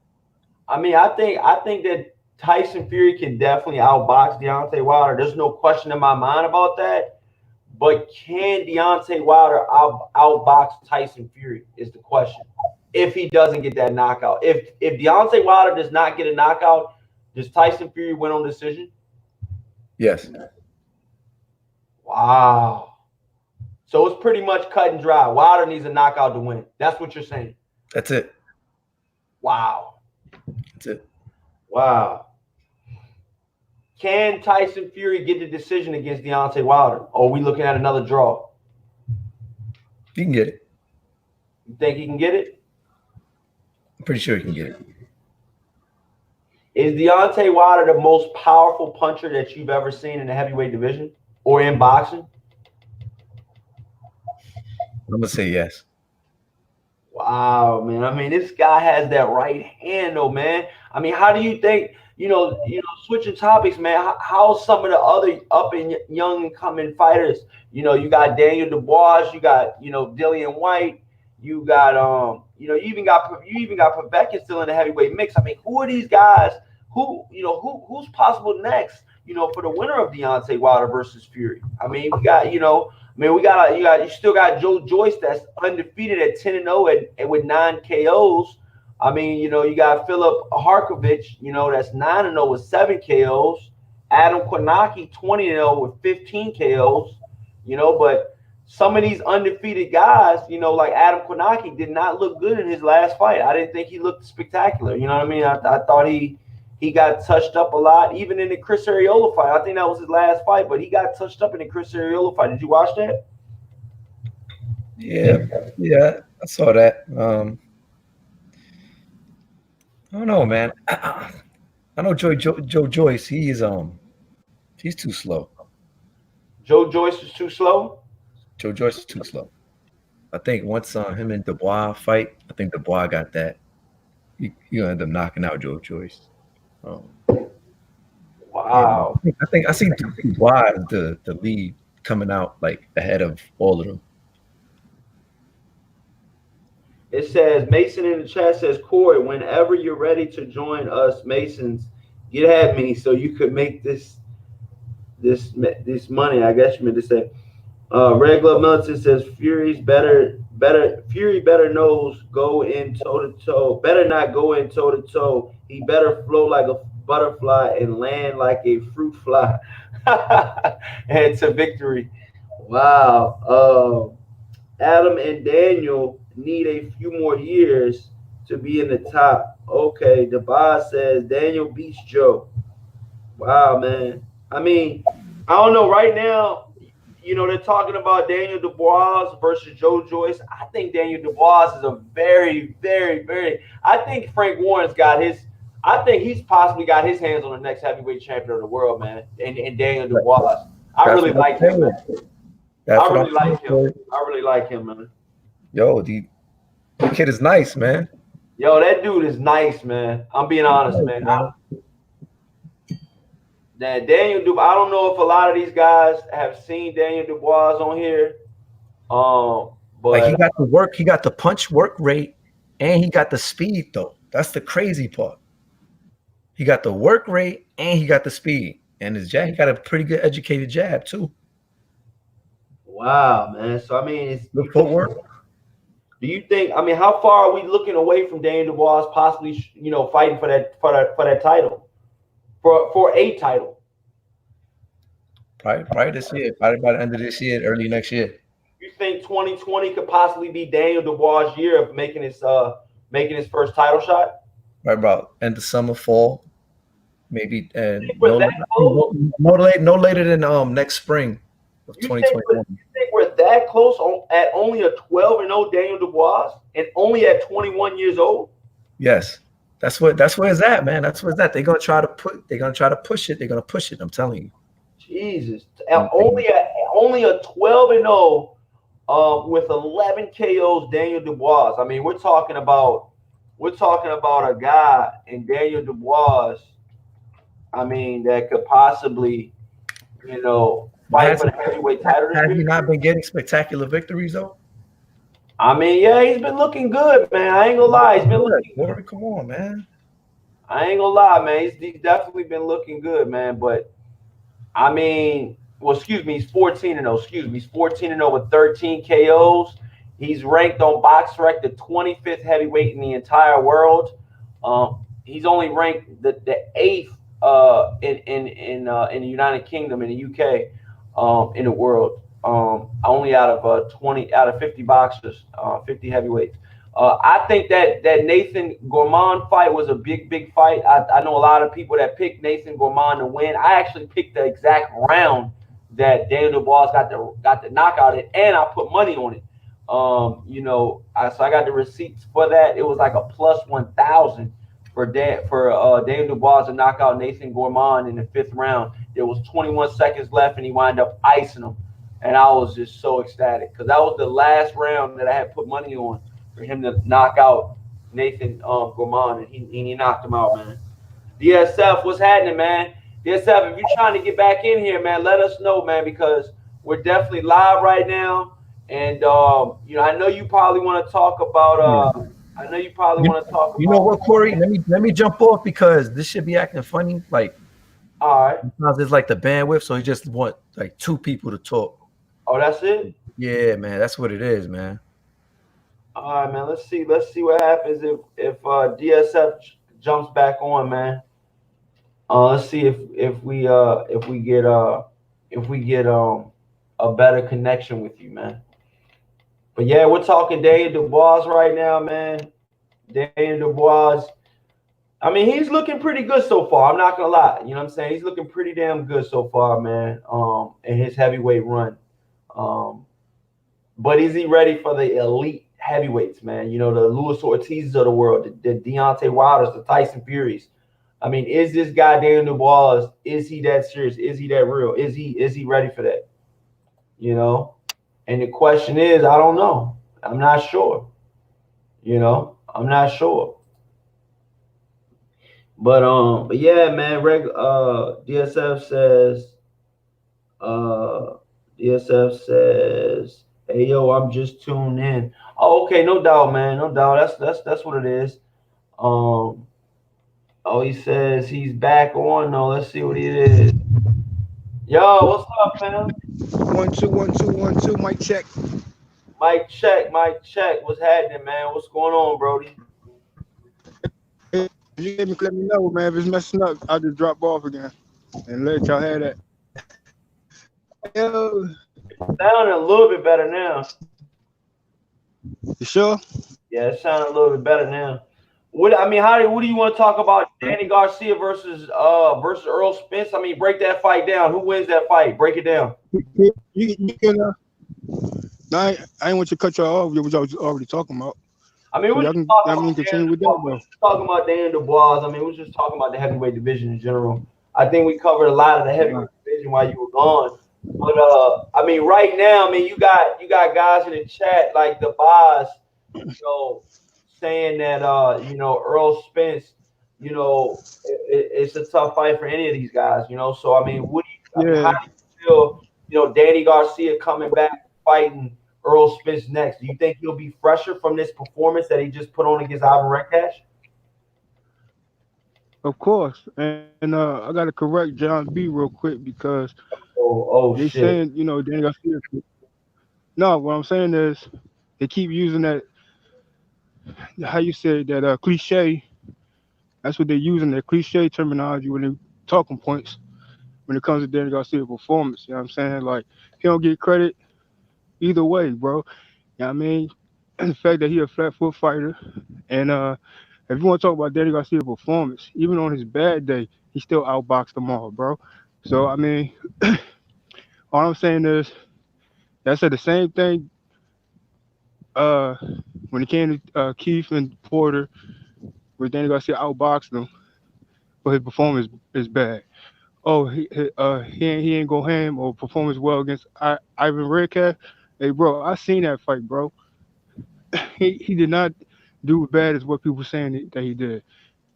I mean, I think that Tyson Fury can definitely outbox Deontay Wilder. There's no question in my mind about that. But can Deontay Wilder outbox Tyson Fury is the question. If he doesn't get that knockout. If Deontay Wilder does not get a knockout, does Tyson Fury win on decision? Yes. Wow. So it's pretty much cut and dry. Wilder needs a knockout to win. That's what you're saying. That's it. Wow. That's it. Wow. Can Tyson Fury get the decision against Deontay Wilder? Or are we looking at another draw? He can get it. You think he can get it? I'm pretty sure he can get it. Is Deontay Wilder the most powerful puncher that you've ever seen in the heavyweight division or in boxing? I'm gonna say yes. Wow, man. I mean, this guy has that right hand, though, man. I mean, how do you think, switching topics, man, how some of the other up and young and coming fighters, you got Daniel Dubois, you got, Dillian White, you got, you even got Pacquiao still in the heavyweight mix. I mean, who are these guys? Who's possible next, for the winner of Deontay Wilder versus Fury? I mean, we got, you still got Joe Joyce that's undefeated at 10-0 and with 9 KOs. I mean, you got Philip Harkovich, that's 9-0 with 7 KOs. Adam Kwanaki 20-0 with 15 KOs. But some of these undefeated guys, like Adam Kwanaki did not look good in his last fight. I didn't think he looked spectacular. You know what I mean? I thought he got touched up a lot, even in the Chris Arreola fight. I think that was his last fight, but he got touched up in the Chris Arreola fight. Did you watch that? Yeah, I saw that. I don't know, man. I know Joe Joyce. He's too slow. Joe Joyce is too slow. Joe Joyce is too slow. I think once him and Dubois fight, I think Dubois got that. He'll end up knocking out Joe Joyce. Wow. I think I see Dubois as the lead coming out like ahead of all of them. It says, Mason in the chat says, Corey, whenever you're ready to join us Masons, get at me so you could make this money. I guess you meant to say. Red Glove Militant says, Fury better knows go in toe to toe. Better not go in toe to toe. He better flow like a butterfly and land like a fruit fly. And to victory. Wow. Adam and Daniel need a few more years to be in the top. Okay, the boss says Daniel beats Joe. Wow, man. I mean, I don't know. Right now, they're talking about Daniel Dubois versus Joe Joyce. I think Daniel Dubois is a very, very, very. I think Frank Warren's got his. I think he's possibly got his hands on the next heavyweight champion of the world, man. And Daniel Dubois. I really like him, man. I really like him, man. Yo, the kid is nice, man. Yo, that dude is nice, man. I'm being honest, man. Daniel Dubois, I don't know if a lot of these guys have seen Daniel Dubois on here. But like he got the work, he got the punch work rate, and he got the speed, though. That's the crazy part. He got the work rate and he got the speed. And his jab, he got a pretty good educated jab, too. Wow, man. So I mean, it's good footwork. Do you think? I mean, how far are we looking away from Daniel Dubois possibly, fighting for that title, for a title? Probably this year. Probably by the end of this year, early next year. You think 2020 could possibly be Daniel Dubois' year of making his first title shot? Right about end of summer, fall, maybe, and no later than next spring of 2021. You think we're that close at only a 12-0 Daniel Dubois and only at 21 years old? Yes, that's where it's at, man. That's where it's at. They're gonna try to push it. They're gonna push it. I'm telling you. Jesus, only a 12-0 with 11 KOs, Daniel Dubois. I mean, we're talking about a guy in Daniel Dubois. I mean, that could possibly, fight for the heavyweight title. Has he not been getting spectacular victories though? I mean, yeah, he's been looking good, man. I ain't gonna lie, he's been looking good. Come on, man. I ain't gonna lie, man. He's definitely been looking good, man. But I mean, he's 14-0. He's 14-0 with 13 KOs. He's ranked on BoxRec the 25th heavyweight in the entire world. He's only ranked the 8th in the United Kingdom, in the UK, in the world. Only out of 50 boxers, 50 heavyweights. I think that Nathan Gorman fight was a big fight. I know a lot of people that picked Nathan Gorman to win. I actually picked the exact round that Daniel Dubois got the knockout in, and I put money on it. So I got the receipts for that. It was like a plus 1,000 Daniel Dubois to knock out Nathan Gourmand in the 5th round. There was 21 seconds left, and he wound up icing him. And I was just so ecstatic because that was the last round that I had put money on for him to knock out Nathan Gourmand, and he knocked him out, man. DSF, what's happening, man? DSF, if you're trying to get back in here, man, let us know, man, because we're definitely live right now. And I know you probably want to talk about. I know you probably want to talk about. You know what, Corey? Let me jump off because this should be acting funny. Like, all right, sometimes it's like the bandwidth, so he just want like 2 people to talk. Oh, that's it? Yeah, man, that's what it is, man. All right, man. Let's see what happens if DSF jumps back on, man. Let's see if we get a better connection with you, man. But yeah, we're talking Daniel Dubois right now, man. Daniel Dubois. I mean, he's looking pretty good so far. I'm not gonna lie. You know what I'm saying? He's looking pretty damn good so far, man. In his heavyweight run. But is he ready for the elite heavyweights, man? You know, the Luis Ortiz's of the world, the Deontay Wilders, the Tyson Furies. I mean, is this guy Daniel Dubois? Is he that serious? Is he that real? Is he ready for that? You know? And the question is, I don't know. I'm not sure. You know, I'm not sure. But yeah, man. DSF says, hey yo, I'm just tuned in. Oh, okay, no doubt, man. No doubt. That's what it is. Oh, he says he's back on though. Let's see what it is. Yo, what's up, man? 1 2 1 2 1 2. Mic check. Mic check. What's happening, man? What's going on, Brody? If you let me know, man. If it's messing up, I'll just drop off again and let y'all have that. Yo. Sounding a little bit better now. You sure? Yeah, it sounding a little bit better now. What do you want to talk about? Danny Garcia versus Errol Spence? I mean, break that fight down. Who wins that fight? Break it down. You can. I ain't want you to cut y'all off. What y'all was already talking about. I mean, so continue with that, though. We're talking about Daniel Dubois. I mean, we're just talking about the heavyweight division in general. I think we covered a lot of the heavyweight division while you were gone. But I mean, right now, I mean, you got guys in the chat like the Boz, saying that Errol Spence, it's a tough fight for any of these guys, So I mean, how do you feel, Danny Garcia coming back fighting Errol Spence next? Do you think he'll be fresher from this performance that he just put on against Ivan Redcash? Of course, and I got to correct John B real quick because they saying Danny Garcia. No, what I'm saying is they keep using that. How you say that cliche? That's what they're using, that cliche terminology when they're talking points when it comes to Danny Garcia performance. You know what I'm saying? Like, he don't get credit either way, bro. You know what I mean? The fact that he a flat foot fighter, and if you want to talk about Danny Garcia performance, even on his bad day, he still outboxed them all, bro. So I mean, all I'm saying is, I said the same thing when it came to Keith and Porter, where Danny Garcia outboxed them, but his performance is bad. Oh, he ain't go ham or perform as well against Ivan Redcash. Hey, bro, I seen that fight, bro. he did not do as bad as what people saying that he did.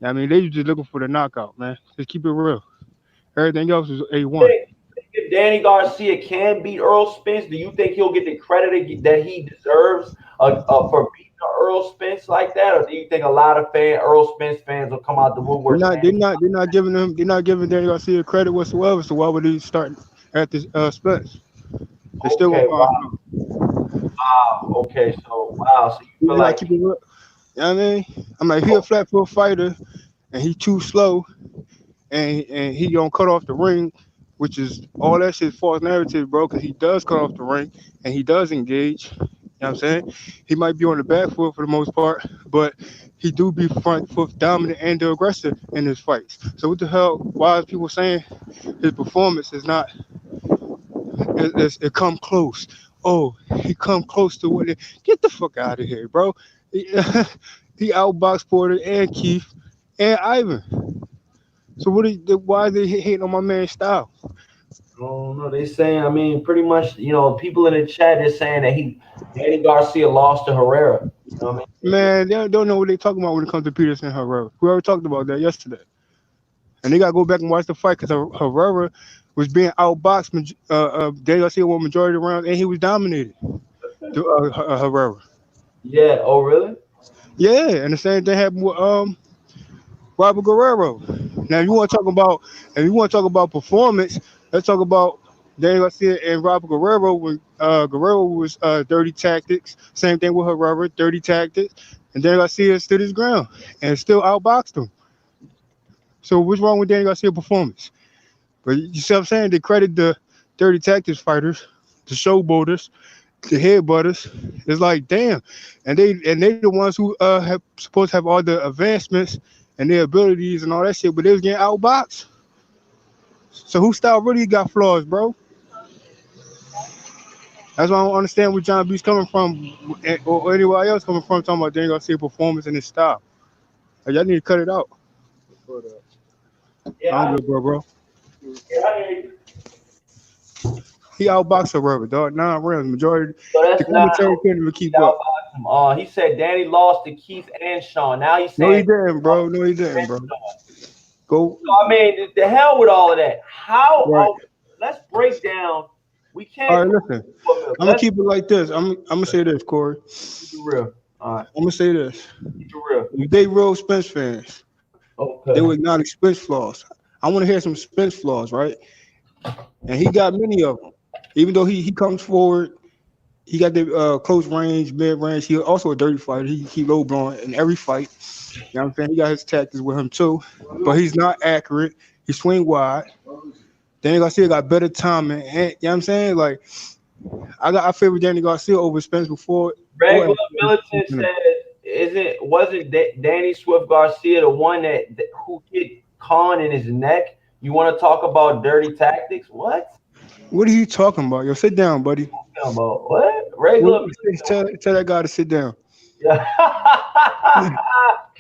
I mean, they just looking for the knockout, man. Just keep it real. Everything else is A1. If Danny Garcia can beat Errol Spence, do you think he'll get the credit that he deserves for beating Errol Spence like that, or do you think a lot of Errol Spence fans will come out the woodwork? They're not giving Danny Garcia credit whatsoever. So why would he start at this Spence? They still Wow. Okay, so wow. So you feel like keep it real. You know what I mean? I'm like, he a flat foot fighter, and he too slow, and he don't cut off the ring, which is all that shit false narrative, bro. Because he does cut off the ring, and he does engage. You know what I'm saying? He might be on the back foot for the most part, but he do be front foot dominant and the aggressor in his fights. So what the hell? Why is people saying his performance is not? It come close. Oh, he come close to what? Get the fuck out of here, bro. He outboxed Porter and Keith, and Ivan. So why are they hating on my man's style? Oh no, they saying. I mean, pretty much. People in the chat is saying that Danny Garcia lost to Herrera. You know what I mean? Man, they don't know what they talking about when it comes to Peterson and Herrera. We already talked about that yesterday. And they got to go back and watch the fight because Herrera was being outboxed. Danny Garcia won majority of the rounds, and he was dominated. Herrera. Yeah. Oh, really? Yeah, and the same thing happened with Robert Guerrero. Now, if you want to talk about performance, let's talk about Danny Garcia and Robert Guerrero. When Guerrero was dirty tactics, same thing with Herrera, dirty tactics, and Danny Garcia stood his ground and still outboxed him. So what's wrong with Danny Garcia's performance? But you see what I'm saying? They credit the dirty tactics fighters, the showboaters, the headbutters. It's like damn, and they the ones who have supposed to have all the advancements and their abilities and all that shit, but they was getting outboxed. So whose style really got flaws, bro? That's why I don't understand where John B's coming from, or anybody else coming from, talking about Danny Garcia performance and his style. Like, y'all need to cut it out. Yeah. I don't give a bro. Yeah, I hear you. He outboxed Herrera, dog. 9 rounds, majority. So The that's not. commentary couldn't even keep up. He said Danny lost to Keith and Sean. Now he's No, saying. he didn't, bro. No, he didn't, bro. Go. So, I mean, the hell with all of that. How? Right. Let's break down. We can't. All right, listen. I'm gonna keep it like this. I'm gonna say this, Corey. Keep it real. All right. I'm gonna say this. Keep it real. If they real Spence fans, Okay. they would acknowledge Spence flaws. I want to hear some Spence flaws, right? And he got many of them. Even though he comes forward, he got the close range, mid range. He also a dirty fighter. He low blowing in every fight. You know what I'm saying? He got his tactics with him too, but he's not accurate. He swing wide. Danny Garcia got better timing. And, you know what I'm saying? Like, I favored Danny Garcia over Spence before. Regular Militant said, wasn't Danny Swift Garcia the one who hit Khan in his neck? You want to talk about dirty tactics? What? What are you talking about? Yo, sit down, buddy. Talking about what? Regular. Tell that guy to sit down. Yeah.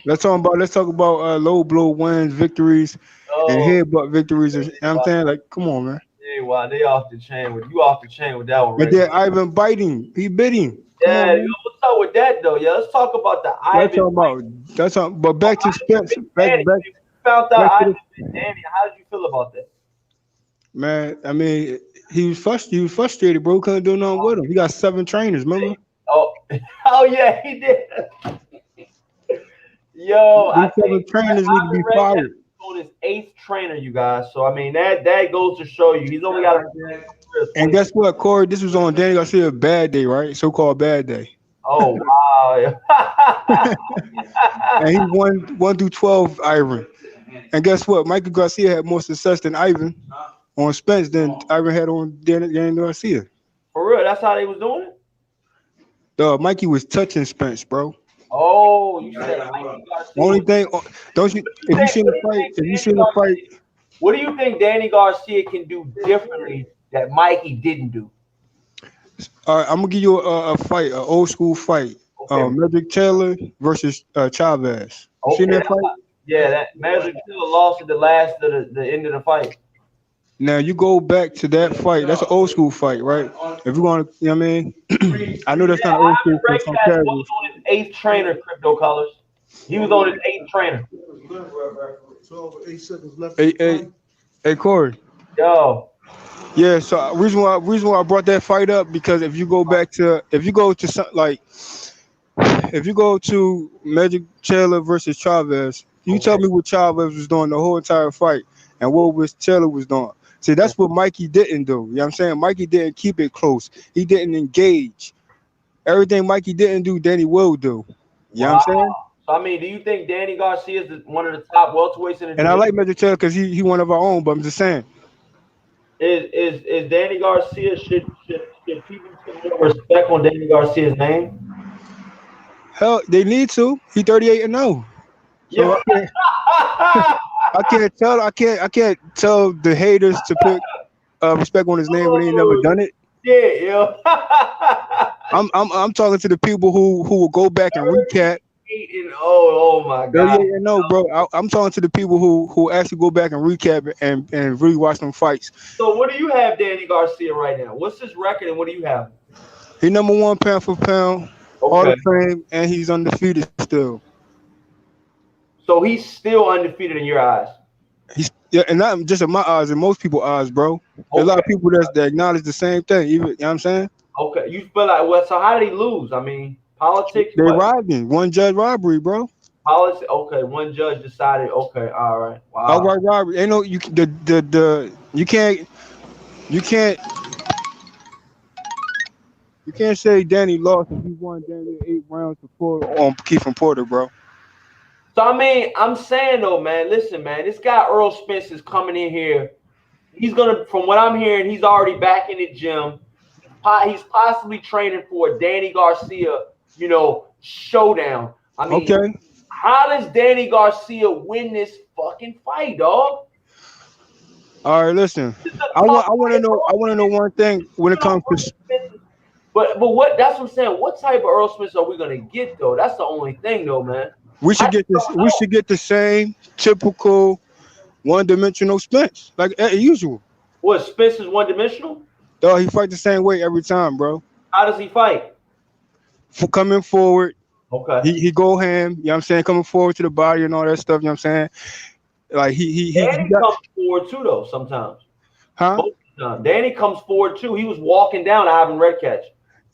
Let's talk about low blow wins, victories, and headbutt victories. You know what I'm saying? Like, come on, man. Hey, wow, they off the chain with you. Off the chain with that one. But then Ivan biting, he bit him. Yeah, what's up with that though? Yeah, let's talk about the Ivan. That's all. But back to Spence. Back. Found out Ivan and Danny. How did you feel about that? Man, I mean, he was frustrated, bro. Couldn't do nothing with him. He got 7 trainers, remember? Oh yeah, he did. Yo, I think 7 trainers need to be fired. On his 8th trainer, you guys. So I mean that goes to show you he's only got. And guess what, Corey? This was on Danny Garcia's bad day, right? So-called bad day. Oh wow! And he won 1 through 12, Ivan. And guess what? Michael Garcia had more success than Ivan on Spence than Ivan had on Danny Garcia. For real, that's how they was doing it. Mikey was touching Spence, bro. Oh, you said Mikey Garcia. Only thing, don't you? If you seen the fight, what do you think Danny Garcia can do differently that Mikey didn't do? All right, I'm gonna give you a fight, an old school fight. Okay. Magic Taylor versus Chavez. You seen that fight? Yeah, that Magic Taylor lost at the last of the end of the fight. Now you go back to that fight. That's an old school fight, right? If you want to, you know what I mean? I know that's not old school for some casuals. He was on his 8th trainer, Crypto Colors. He was on his 8th trainer. 8 seconds left. Hey, Corey. Yo. Yeah. So reason why I brought that fight up because if you go to Magic Taylor versus Chavez, you tell me what Chavez was doing the whole entire fight and what Taylor was doing. See, that's what Mikey didn't do. You know what I'm saying? Mikey didn't keep it close. He didn't engage. Everything Mikey didn't do, Danny will do. You know what I'm saying? So, I mean, do you think Danny Garcia is one of the top welterweights in the And I like Magic Taylor because he one of our own, but I'm just saying. Is Danny Garcia, should people put more respect on Danny Garcia's name? Hell, they need to. He 38-0. So Yeah. I can't tell the haters to put respect on his name when they ain't never done it. Yeah, yo. I'm talking to the people who will go back and recap Oh my God. Yeah, no, bro. I'm talking to the people who actually go back and recap it and really watch them fights. So what do you have, Danny Garcia, right now? What's his record and what do you have? He #1 pound for pound, Hall Okay. of Fame, and he's undefeated still. So he's still undefeated in your eyes. And not just in my eyes, in most people's eyes, bro. There's a lot of people that acknowledge the same thing. Even, you know what I'm saying? Okay. You feel like, well, so how did he lose? I mean, politics. They What? robbed him. One judge robbery, bro. Politics. Okay. One judge decided. Okay. All right. Wow. Outright robbery. Ain't no you you can't say Danny lost if he won Danny 8 rounds to Porter on Keith and Porter, bro. So I mean, I'm saying though, man. Listen, man. This guy Errol Spence is coming in here. He's gonna, from what I'm hearing, he's already back in the gym. He's possibly training for a Danny Garcia, showdown. I mean, Okay. How does Danny Garcia win this fucking fight, dog? All right, listen. I want to know one thing when it comes to. But what? That's what I'm saying. What type of Errol Spence are we gonna get though? That's the only thing though, man. We should get this. We should get the same typical one-dimensional Spence, like usual. What, Spence is one-dimensional? Dog, he fight the same way every time, bro. How does he fight? For coming forward. Okay. He go ham, you know what I'm saying, coming forward to the body and all that stuff, you know what I'm saying? Like Danny comes forward too though sometimes. Huh? Danny comes forward too. He was walking down Ivan Redcatch.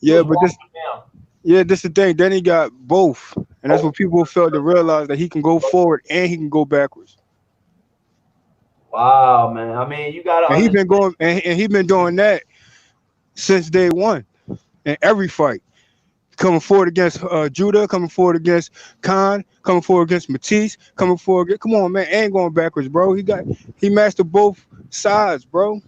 Yeah, but this is the thing. Danny got both. And that's what people failed to realize, that he can go forward and he can go backwards. Wow, man. I mean, you gotta. And he's been doing that since day one in every fight. Coming forward against Judah, coming forward against Khan, coming forward against Matisse, coming forward. Come on, man, ain't going backwards, bro. He mastered both sides, bro.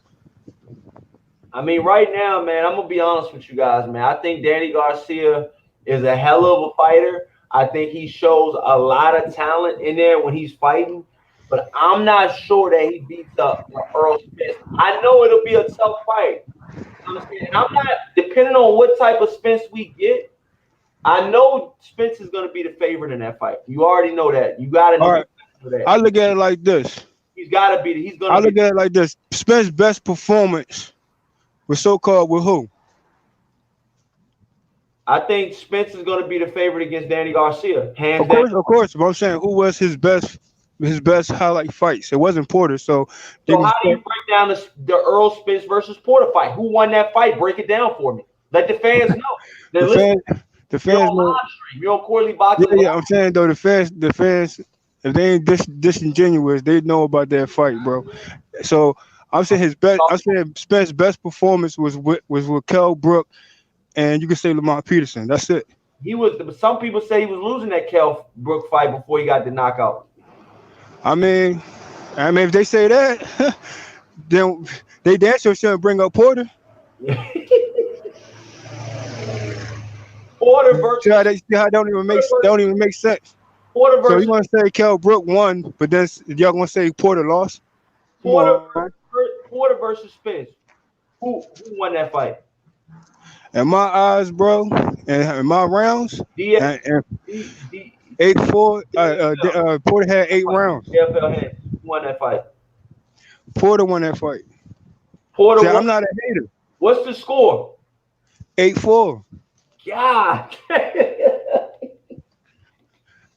I mean, right now, man, I'm gonna be honest with you guys, man. I think Danny Garcia is a hell of a fighter. I think he shows a lot of talent in there when he's fighting, but I'm not sure that he beats up Errol Spence. I know it'll be a tough fight. I'm not depending on what type of Spence we get. I know Spence is going to be the favorite in that fight. You already know that. You got to know that. I look at it like this. He's got to be. He's going to. I look at it like this. Spence's best performance was so-called with who? I think Spence is going to be the favorite against Danny Garcia. Hands down. Of course. But I'm saying, who was his best highlight fights? It wasn't Porter. So how do you break down the Errol Spence versus Porter fight? Who won that fight? Break it down for me. Let the fans know. The fans know. You're on Corley Boxing. Yeah, I'm saying though, the fans, if they ain't disingenuous, they know about that fight, bro. So I'm saying Spence's best performance was with Kell Brook, and you can say Lamont Peterson. That's it. He was. Some people say he was losing that Kell Brook fight before he got the knockout. I mean, if they say that, then they damn sure shouldn't bring up Porter. Porter versus. See how don't even make sense. Porter versus. So you want to say Kell Brook won, but then y'all gonna say Porter lost? Porter versus Spence. Who won that fight? In my eyes, bro, and in my rounds, 8-4. Porter had 8 rounds. Who won that fight? Porter won that fight. Porter. I'm not a hater. What's the score? 8-4. God.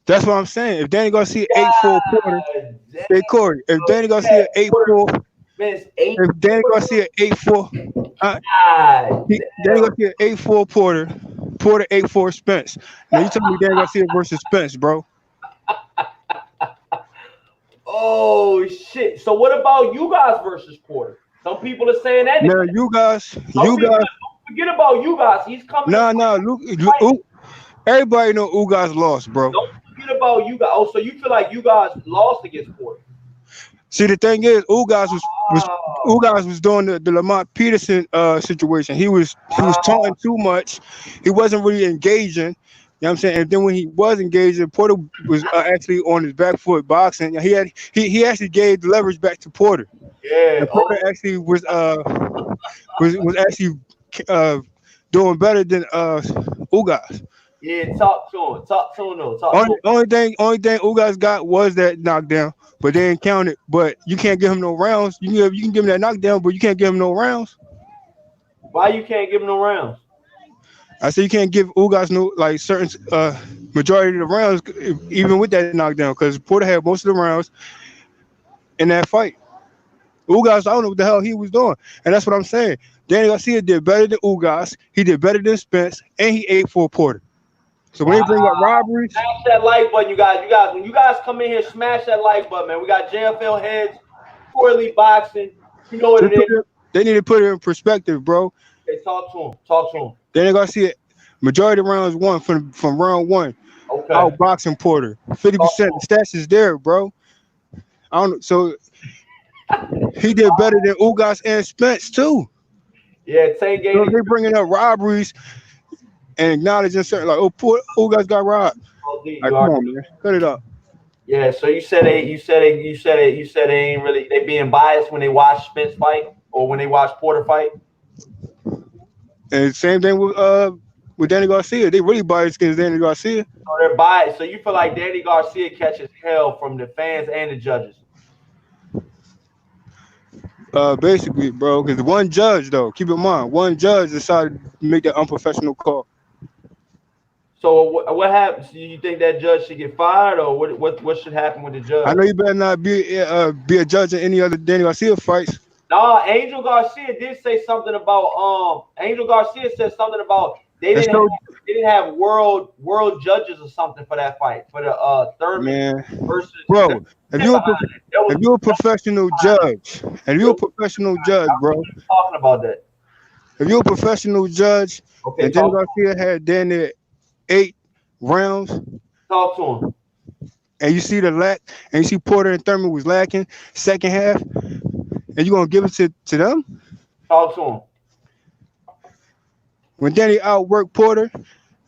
That's what I'm saying. If Danny Garcia 8-4 Porter, hey Corey, if Danny Garcia 8-4, if Danny Garcia 8-4, Danny Garcia 8-4 Porter 8-4 Spence. Now you telling me Danny Garcia versus Spence, bro? Oh shit! So what about you guys versus Porter? Some people are saying that. No, you guys. Forget about you guys. He's coming. Nah. Everybody know Ugas lost, bro. Don't forget about you guys. Oh, so you feel like you guys lost against Porter? See, the thing is, Ugas was doing the Lamont Peterson situation. He was taunting too much. He wasn't really engaging. You know what I'm saying? And then when he was engaging, Porter was actually on his back foot boxing. He actually gave the leverage back to Porter. Yeah. And Porter actually was actually doing better than Ugas. Yeah, talk to him. Talk to him though. Talk to him. Only thing Ugas got was that knockdown, but they didn't count it. But you can't give him no rounds. You can give him that knockdown, but you can't give him no rounds. Why you can't give him no rounds? I said you can't give Ugas no like certain majority of the rounds, even with that knockdown, because Porter had most of the rounds in that fight. Ugas, I don't know what the hell he was doing, and that's what I'm saying. Danny Garcia did better than Ugas. He did better than Spence, and he ate for Porter. So when they bring up robberies, smash that like button, you guys. When you guys come in here, smash that like button, man. We got JFL heads, poorly boxing. You know what it is. They need to put it in perspective, bro. Okay, talk to him. Talk to him. Danny Garcia, majority of rounds won from round one. Okay. Outboxing Porter, 50%. The stats is there, bro. I don't. So he did better than Ugas and Spence too. Yeah, same game. So they bringing up robberies and acknowledging certain like, Ugas got robbed. Like, come on, man, cut it up. Yeah. So you said they ain't really they being biased when they watch Spence fight or when they watch Porter fight. And same thing with Danny Garcia. They really biased against Danny Garcia. So they're biased. So you feel like Danny Garcia catches hell from the fans and the judges? Basically, bro, because one judge, though, keep in mind, one judge decided to make that unprofessional call. So what happens? Do you think that judge should get fired, or what should happen with the judge? I know you better not be a judge in any other Danny Garcia fights. No, Angel Garcia did say something about Angel Garcia said something about they didn't have world judges or something for that fight for the Thurman versus bro. If you're a professional judge, bro, talking about that. If you're a professional judge, and Danny Garcia had Danny 8 rounds, talk to him. And you see the lack, and you see Porter and Thurman was lacking second half, and you gonna give it to them? Talk to him. When Danny outworked Porter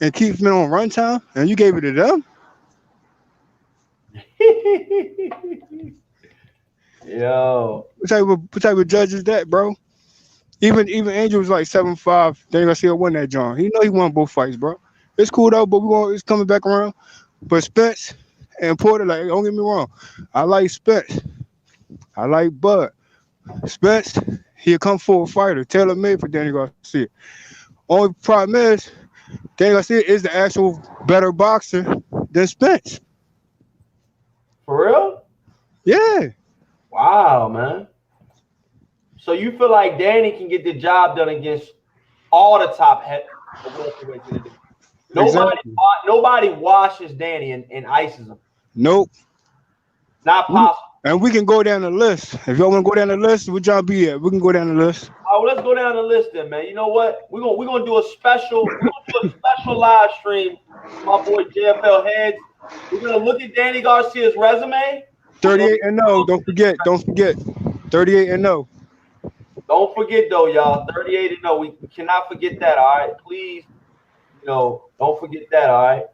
and keeps him on run time, and you gave it to them? Yo. What type of judge is that, bro? Even Angel was like 7-5. Danny Garcia won that John. He know he won both fights, bro. It's cool though, but it's coming back around. But Spence and Porter, like, don't get me wrong. I like Spence. I like Bud. Spence, he'll come for a fighter, tailor made for Danny Garcia. Only problem is, Danny Garcia is the actual better boxer than Spence. For real? Yeah. Wow, man. So you feel like Danny can get the job done against all the top welterweights in the division? Nobody washes Danny and ices him. Nope. Not possible. And we can go down the list. If y'all want to go down the list, where y'all be at? We can go down the list. All right, well, let's go down the list then, man. You know what? We're gonna do a special live stream. My boy JFL Heads. We're gonna look at Danny Garcia's resume. 38-0. Don't forget. 38-0. Don't forget though, y'all. 38-0. We cannot forget that. All right, please. Don't forget that. All right.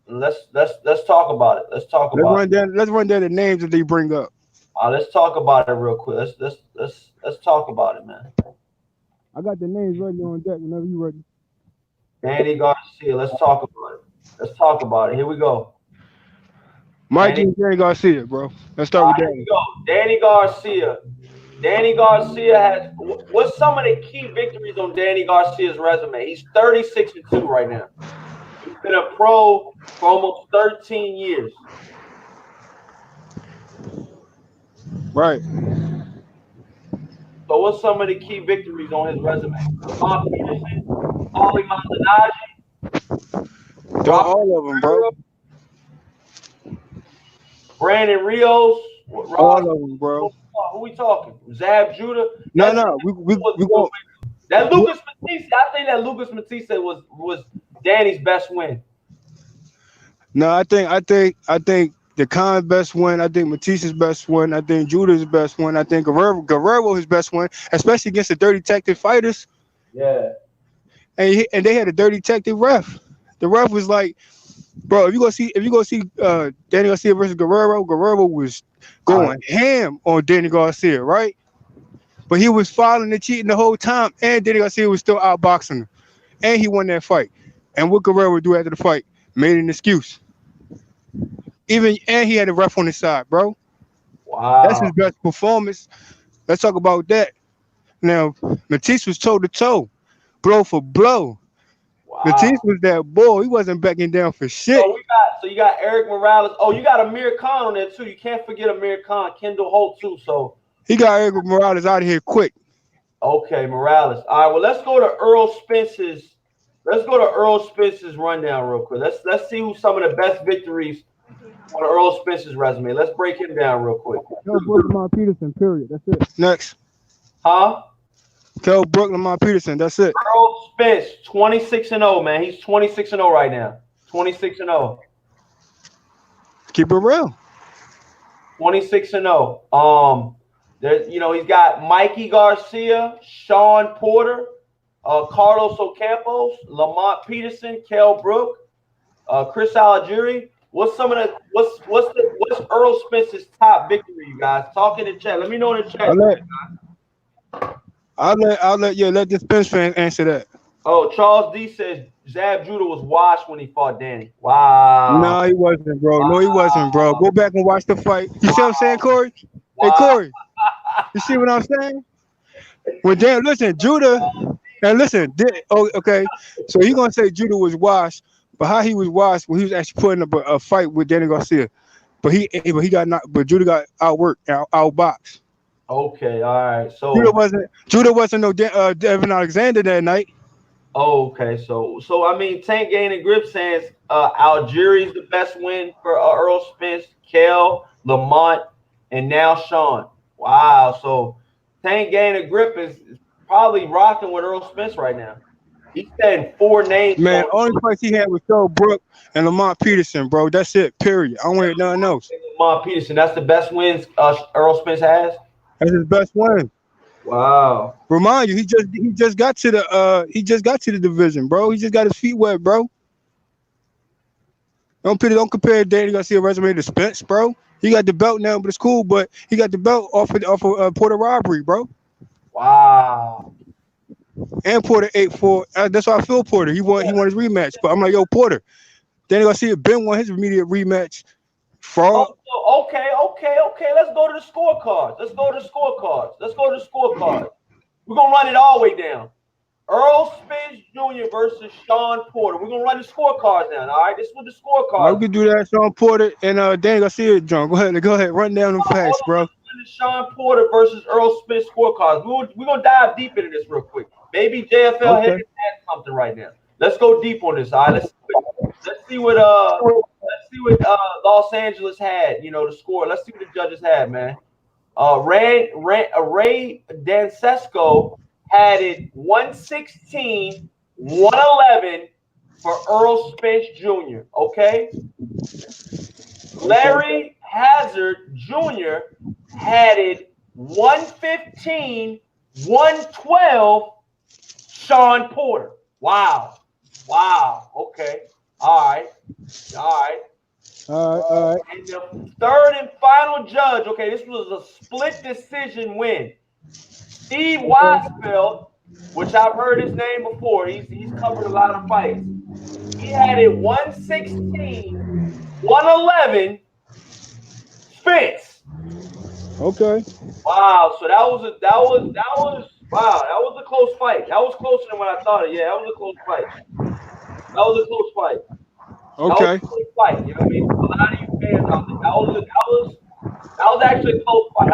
Let's talk about it. Let's run down the names that they bring up. Let's talk about it real quick. Let's talk about it, man. I got the names ready on deck whenever you ready. Danny Garcia. Let's talk about it. Here we go. Danny Garcia, bro. Let's start with Danny. Here we go. Danny Garcia. Danny Garcia has what's some of the key victories on Danny Garcia's resume? He's 36-2 right now. He's been a pro for almost 13 years. Right. So what's some of the key victories on his resume? Bob Peterson, Paulie Maldonado. All of them, bro. Brandon Rios. All of them, bro. Who we talking? Zab Judah? No. We go. That Lucas Matisse. I think that Lucas Matisse was Danny's best win. No, I think the Khan's best win. I think Matisse's best win. I think Judah's best win. I think Guerrero his best win, especially against the dirty tactic fighters. Yeah. And they had a dirty tactic ref. The ref was like, bro, if you go see Danny Garcia versus Guerrero was going ham on Danny Garcia, right? But he was following and cheating the whole time, and Danny Garcia was still outboxing him, and he won that fight. And what Guerrero would do after the fight? Made an excuse. And he had a ref on his side, bro. Wow. That's his best performance. Let's talk about that. Now, Matisse was toe to toe, blow for blow. Wow. Matisse was that boy. He wasn't backing down for shit. So you got Eric Morales. Oh, you got Amir Khan on there too. You can't forget Amir Khan, Kendall Holt too. So he got Eric Morales out of here quick. Okay, Morales. All right, well, let's go to Errol Spence's. Let's go to Errol Spence's rundown real quick. Let's see who some of the best victories on Errol Spence's resume. Let's break him down real quick. Tell Brooke Lamont Peterson, period. That's it. Next. Huh? Tell Brooke Lamont Peterson, that's it. Errol Spence, 26-0, man. He's 26-0 right now. 26-0. Keep it real. 26-0. He's got Mikey Garcia, Sean Porter, Carlos Ocampos, Lamont Peterson, Kell Brook, Chris Algieri. What's Errol Spence's top victory, you guys? Talk in the chat. Let me know in the chat. I'll let the Spence fan answer that. Oh, Charles D says Zab Judah was washed when he fought Danny. Wow. No, he wasn't, bro. Wow. No, he wasn't, bro. Go back and watch the fight. You see what I'm saying, Corey? Wow. Hey, Corey. You see what I'm saying? When Dan, listen, Judah, and listen, okay. So you're gonna say Judah was washed, but how he was washed when he was actually putting up a fight with Danny Garcia, but Judah got outworked, outboxed. Okay, all right. So Judah wasn't no Devin Alexander that night. Oh, okay. So I mean, Tank Gain and Grip says Algieri's the best win for Errol Spence, Kell, Lamont, and now Sean. Wow. So Tank Gain and Grip is probably rocking with Errol Spence right now. He's saying 4 names. Man, only fight he had was Joe Brook and Lamont Peterson, bro. That's it. Period. I don't want nothing else. Lamont Peterson. That's the best wins Errol Spence has. That's his best win. Wow. Remind you, he just got to the division, bro. He just got his feet wet, bro. Don't compare Danny Garcia resume to Spence, bro. He got the belt now, but it's cool. But he got the belt off of Porter robbery, bro. Wow. And Porter 8-4. That's why I feel Porter. He won his rematch. But I'm like, yo, Porter. Danny Garcia been won his immediate rematch. Fraud. Okay. Let's go to the scorecards. We're gonna run it all the way down. Errol Spence Jr. versus Sean Porter. We're gonna run the scorecards down. All right, this is what the scorecards. We can do that, Sean Porter and Danny Garcia, John. Go ahead, run down them facts, bro. Sean Porter versus Errol Spence scorecards. We're gonna dive deep into this real quick. Maybe JFL has something right now. Let's go deep on this. All right, let's see what Los Angeles had. The score. Let's see what the judges had, man. Ray Dancesco had it 116, 111 for Errol Spence Jr. Okay. Larry Hazard Jr. had it 115, 112 Sean Porter. Wow. Okay. All right. And the third and final judge, okay, this was a split decision win. Steve Weisfeld, which I've heard his name before. He's covered a lot of fights. He had it 116, 111 Spence. Okay. Wow. So that was a close fight. That was closer than what I thought. Yeah, that was a close fight. Okay. That was a close fight. You know what I mean? A lot of you fans out there. That was actually a close fight.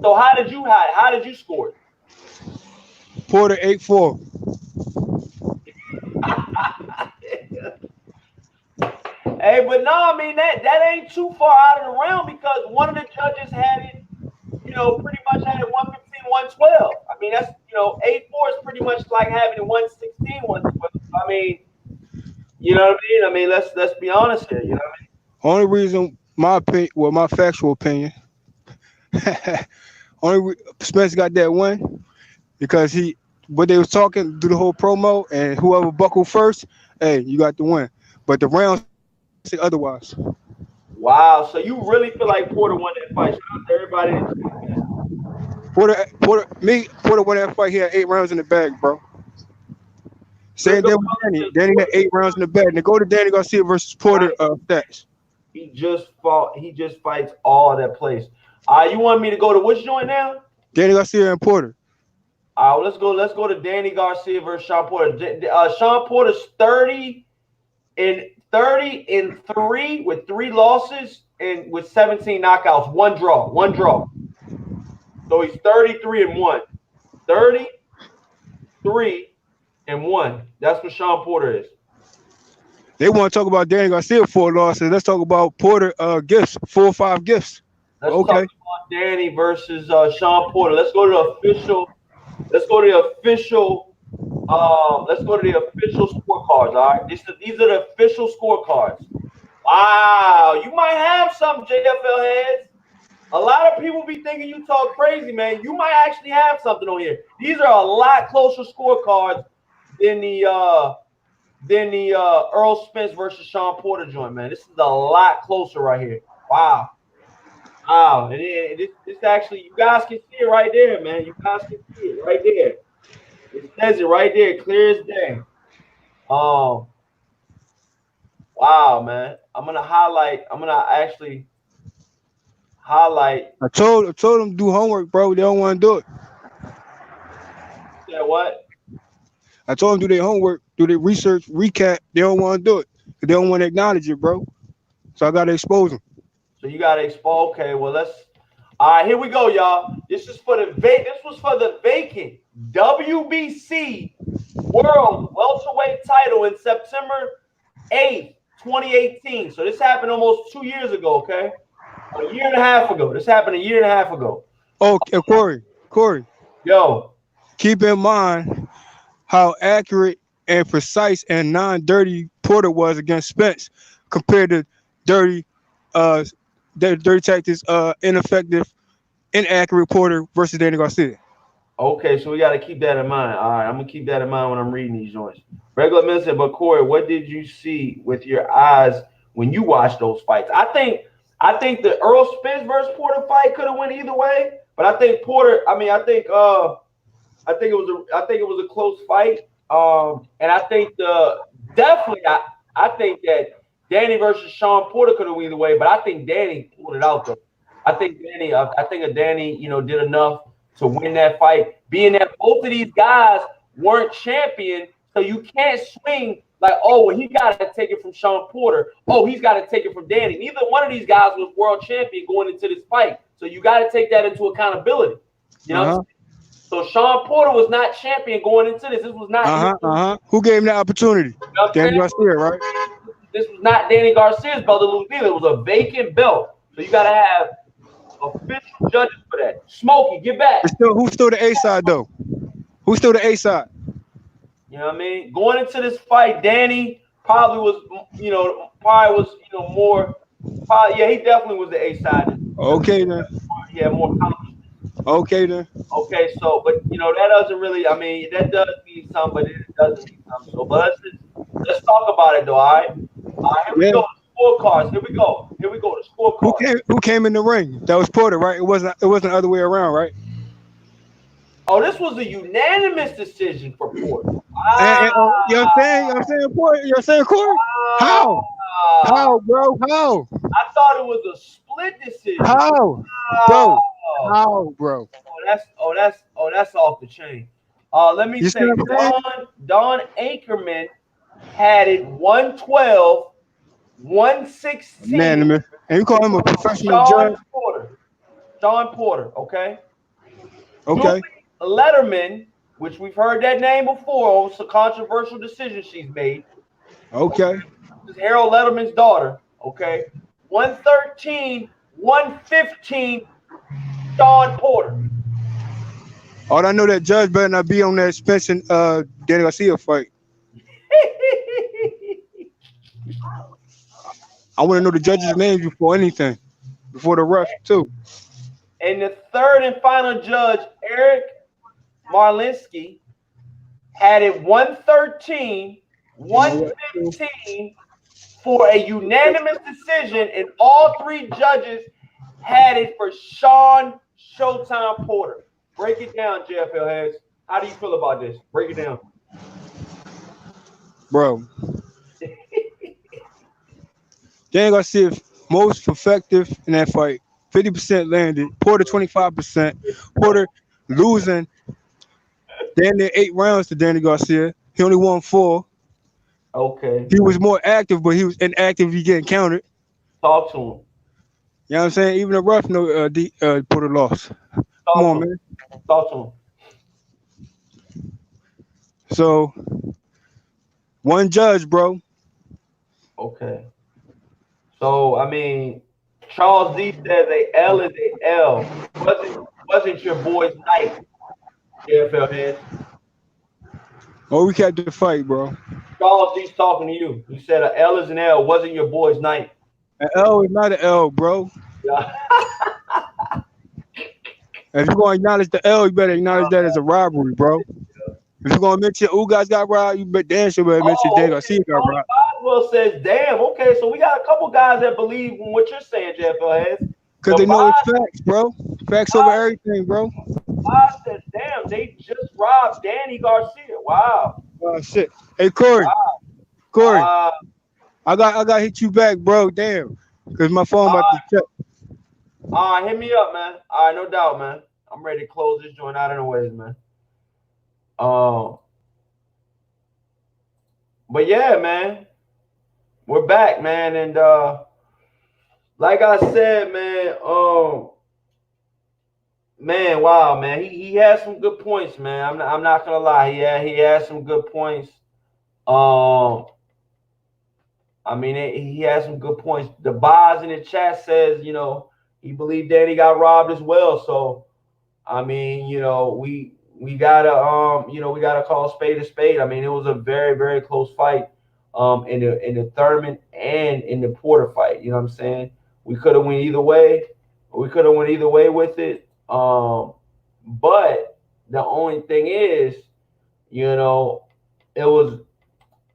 So how did you score it? Porter 8-4. Hey, but no, I mean that ain't too far out of the realm because one of the judges had it, pretty much had it 115, 112. I mean, that's 8-4 is pretty much like having it 116, 112. I mean, you know what I mean? I mean, let's be honest here. You know what I mean? Only reason my factual opinion, Spence got that win because what they was talking through the whole promo and whoever buckled first, hey, you got the win. But the rounds say otherwise. Wow, so you really feel like Porter won that fight? Shout out to everybody. Porter won that fight. He had 8 rounds in the bag, bro. Same thing with Danny. Danny had 8 rounds in the bag. Now go to Danny Garcia versus Porter stats. He just fights all that place. You want me to go to which joint now? Danny Garcia and Porter. All right, let's go to Danny Garcia versus Sean Porter. Sean Porter's 30-3 with 3 losses and with 17 knockouts, 1 draw. So he's 33-1. 33-1. That's what Sean Porter is. They want to talk about Danny Garcia 4 losses. Let's talk about Porter gifts, 4 or 5 gifts. Let's talk about Danny versus Sean Porter. Let's go to the official scorecards. All right, these are the official scorecards. Wow, you might have some JFL heads. A lot of people be thinking you talk crazy, man. You might actually have something on here. These are a lot closer scorecards than the Errol Spence versus Sean Porter joint, man. This is a lot closer right here. Wow. And this actually, you guys can see it right there, man. You guys can see it right there. It says it right there, clear as day. Wow, man. I'm gonna actually highlight. I told them to do homework, bro. They don't want to do it. Yeah, what? I told them do their homework, do their research, recap. They don't want to do it. They don't want to acknowledge it, bro. So I gotta expose them. So you gotta expose. Okay, well all right, here we go, y'all. This was for the vacant WBC World Welterweight title in September 8th, 2018. So this happened almost 2 years ago, okay? A year and a half ago. This happened a year and a half ago. Oh, Corey. Yo. Keep in mind how accurate and precise and non-dirty Porter was against Spence compared to dirty tactics, ineffective, inaccurate Porter versus Danny Garcia. Okay, so we got to keep that in mind. All right, I'm going to keep that in mind when I'm reading these joints. Regular men said, but Corey, what did you see with your eyes when you watched those fights? I think the Errol Spence versus Porter fight could have went either way, but I think Porter. I think it was a close fight. And I think I think that Danny versus Sean Porter could have went either way, but I think Danny pulled it out though. I think Danny, did enough to win that fight. Being that both of these guys weren't champion, so you can't swing like, oh, well, he got to take it from Sean Porter. Oh, he's got to take it from Danny. Neither one of these guys was world champion going into this fight. So you got to take that into accountability. You know? So Sean Porter was not champion going into this. This was not. Who gave him that opportunity? You know Danny Garcia, right? This was not Danny Garcia's belt to lose either. It was a vacant belt. So you got to have official judges for that. Smokey, get back. Who's still the A side, though? Who's still the A side? You know what I mean? Going into this fight, Danny probably was, more. Yeah, he definitely was the A side. Okay, then. Yeah, more accomplishment. Okay, then. Okay, so, but, that doesn't really, that does mean something, but it doesn't mean something. So, but let's talk about it, though, all right? Here we go. Scorecards. Here we go. The scorecards. Who came in the ring? That was Porter, right? It wasn't the other way around, right? Oh, this was a unanimous decision for Porter. You know what I'm saying, Porter? You know what I'm saying, Corey? How, bro? How? I thought it was a split decision. How, bro? That's off the chain. Let me say, Don Anchorman had it 112, 116. Man, and you call him a professional judge? Sean Porter, okay? Okay. Letterman, which we've heard that name before, it's a controversial decision she's made. Okay. This is Harold Letterman's daughter, okay? 113, 115, Sean Porter. All I know, that judge better not be on that Spence and Danny Garcia fight. I want to know the judge's names before anything, before the ref too. And the third and final judge, Eric Marlinsky, had it 113, 115 for a unanimous decision, and all three judges had it for Sean Showtime Porter. Break it down, JFL heads. How do you feel about this? Break it down. Bro. Danny Garcia most effective in that fight. 50% landed. Porter 25%. Porter losing damn near 8 rounds to Danny Garcia. He only won 4. Okay. He was more active, but he was inactive. He getting countered. Talk to him. You know what I'm saying? Even a rough no Porter lost. Come on, man. Talk to him. So one judge, bro. Okay. So I mean, Charles D says a L is a L. Wasn't your boy's night, JFL heads? Oh, we kept the fight, bro. Charles D's talking to you. He said a L is an L. Wasn't your boy's night? An L is not an L, bro. Yeah. If you're going to acknowledge the L, you better acknowledge that as a robbery, bro. If you're going to mention Ugas got robbed, you damn sure better mention Dan Garcia got robbed. Boswell says, damn, okay, so we got a couple guys that believe in what you're saying, JFL heads. Because they know it's facts, bro. Facts over everything, bro. I said, damn, they just robbed Danny Garcia. Wow. Oh, shit. Hey, Corey. Wow. Corey. I got hit you back, bro. Damn. Because my phone about to check. All right, hit me up, man. All right, no doubt, man. I'm ready to close this joint out anyways, man. But yeah, man. We're back, man. And like I said, man, man, wow, man. He has some good points, man. I'm not gonna lie. He has some good points. I mean, he has some good points. The Boz in the chat says, you know, he believed Danny got robbed as well. So, I mean, you know, we gotta you know, we gotta call spade a spade. I mean, it was a very, very close fight in the Thurman and in the Porter fight. You know what I'm saying? We could have went either way. We could have went either way with it. But the only thing is, you know, it was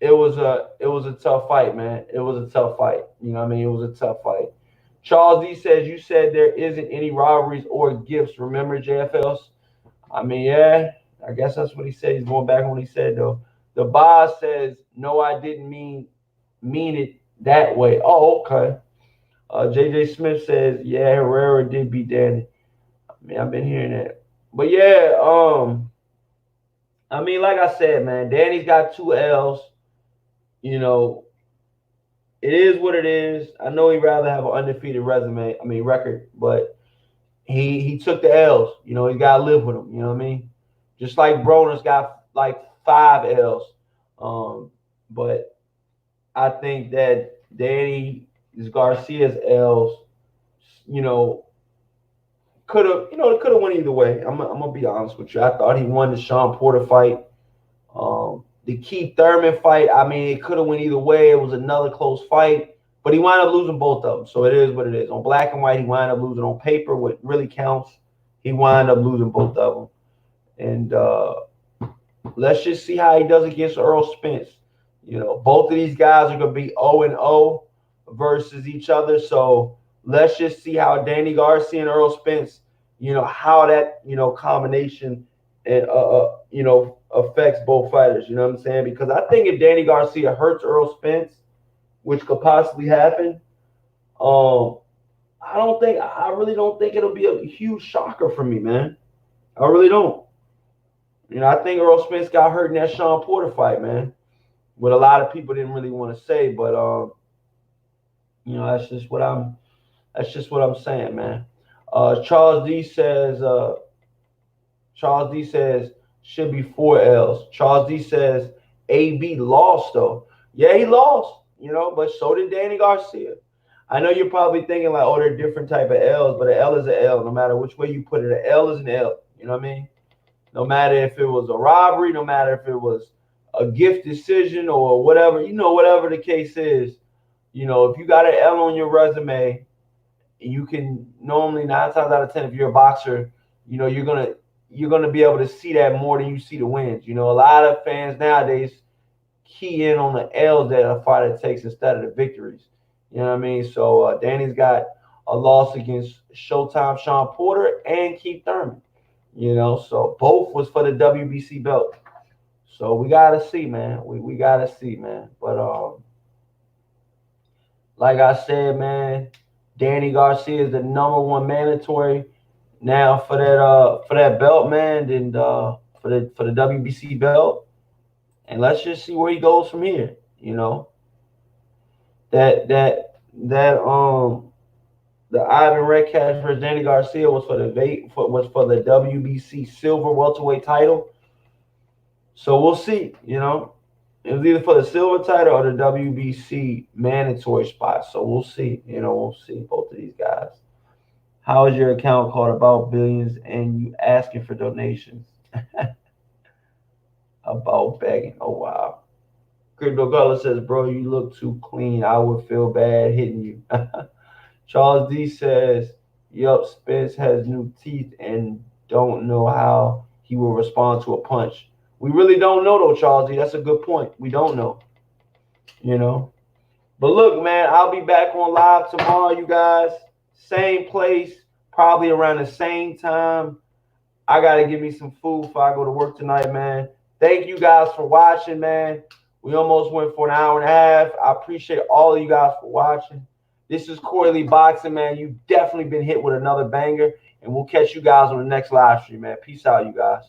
a tough fight, man. It was a tough fight. You know what I mean? It was a tough fight. Charles D says, you said there isn't any robberies or gifts. Remember, JFLs? I mean, yeah, I guess that's what he said. He's going back on what he said, though. The boss says, no, I didn't mean it that way. Oh, okay. JJ Smith says, yeah, Herrera did beat Danny. I mean, I've been hearing that. But yeah, I mean, like I said, man, Danny's got 2 L's. You know, it is what it is. I know he'd rather have an undefeated record, but he took the L's. You know, he's got to live with them. You know what I mean? Just like Broner's got like 5 L's. But I think that Danny Garcia's L's, you know, could have went either way. I'm gonna be honest with you. I thought he won the Sean Porter fight. The Keith Thurman fight, I mean, it could have went either way. It was another close fight, but he wound up losing both of them. So it is what it is. On black and white, he wound up losing. On paper, what really counts, he wound up losing both of them. And let's just see how he does against Errol Spence. You know, both of these guys are going to be 0-0 versus each other. So let's just see how Danny Garcia and Errol Spence, you know, how that, you know, combination and, you know, affects both fighters. You know what I'm saying? Because I think if Danny Garcia hurts Errol Spence, which could possibly happen, I really don't think it'll be a huge shocker for me, man. I really don't. You know, I think Errol Spence got hurt in that Sean Porter fight, man. What a lot of people didn't really want to say, but you know, that's just what I'm saying, man. Charles D says should be 4 L's. Charles D says AB lost though. Yeah, he lost, you know, but so did Danny Garcia. I know you're probably thinking like, oh, they're different type of L's, but an L is an L no matter which way you put it. An L is an L. You know what I mean? No matter if it was a robbery, no matter if it was a gift decision or whatever, you know, whatever the case is, you know, if you got an L on your resume, you can normally 9 times out of 10, if you're a boxer, you know, you're gonna be able to see that more than you see the wins. You know, a lot of fans nowadays key in on the L's that a fighter takes instead of the victories. You know what I mean? So Danny's got a loss against Showtime Sean Porter and Keith Thurman. You know, so both was for the WBC belt. So we gotta see, man. We gotta see, man. But like I said, man, Danny Garcia is the #1 mandatory now for that belt, man, and for the WBC belt. And let's just see where he goes from here. You know, that the Ivan Redcash versus Danny Garcia was for the WBC silver welterweight title. So we'll see. You know, it was either for the silver title or the WBC mandatory spot. So we'll see. You know, we'll see both of these guys. How is your account called About Billions and you asking for donations? About begging. Oh wow. Crypto Color says, bro, you look too clean. I would feel bad hitting you. Charles D says, yup, Spence has new teeth and don't know how he will respond to a punch. We really don't know though, Charles D. That's a good point. We don't know. You know. But look, man, I'll be back on live tomorrow, you guys. Same place, probably around the same time. I gotta give me some food before I go to work tonight, man. Thank you guys for watching, man. We almost went for an hour and a half. I appreciate all of you guys for watching. This is Corley Boxing, man. You've definitely been hit with another banger, and we'll catch you guys on the next live stream, man. Peace out, you guys.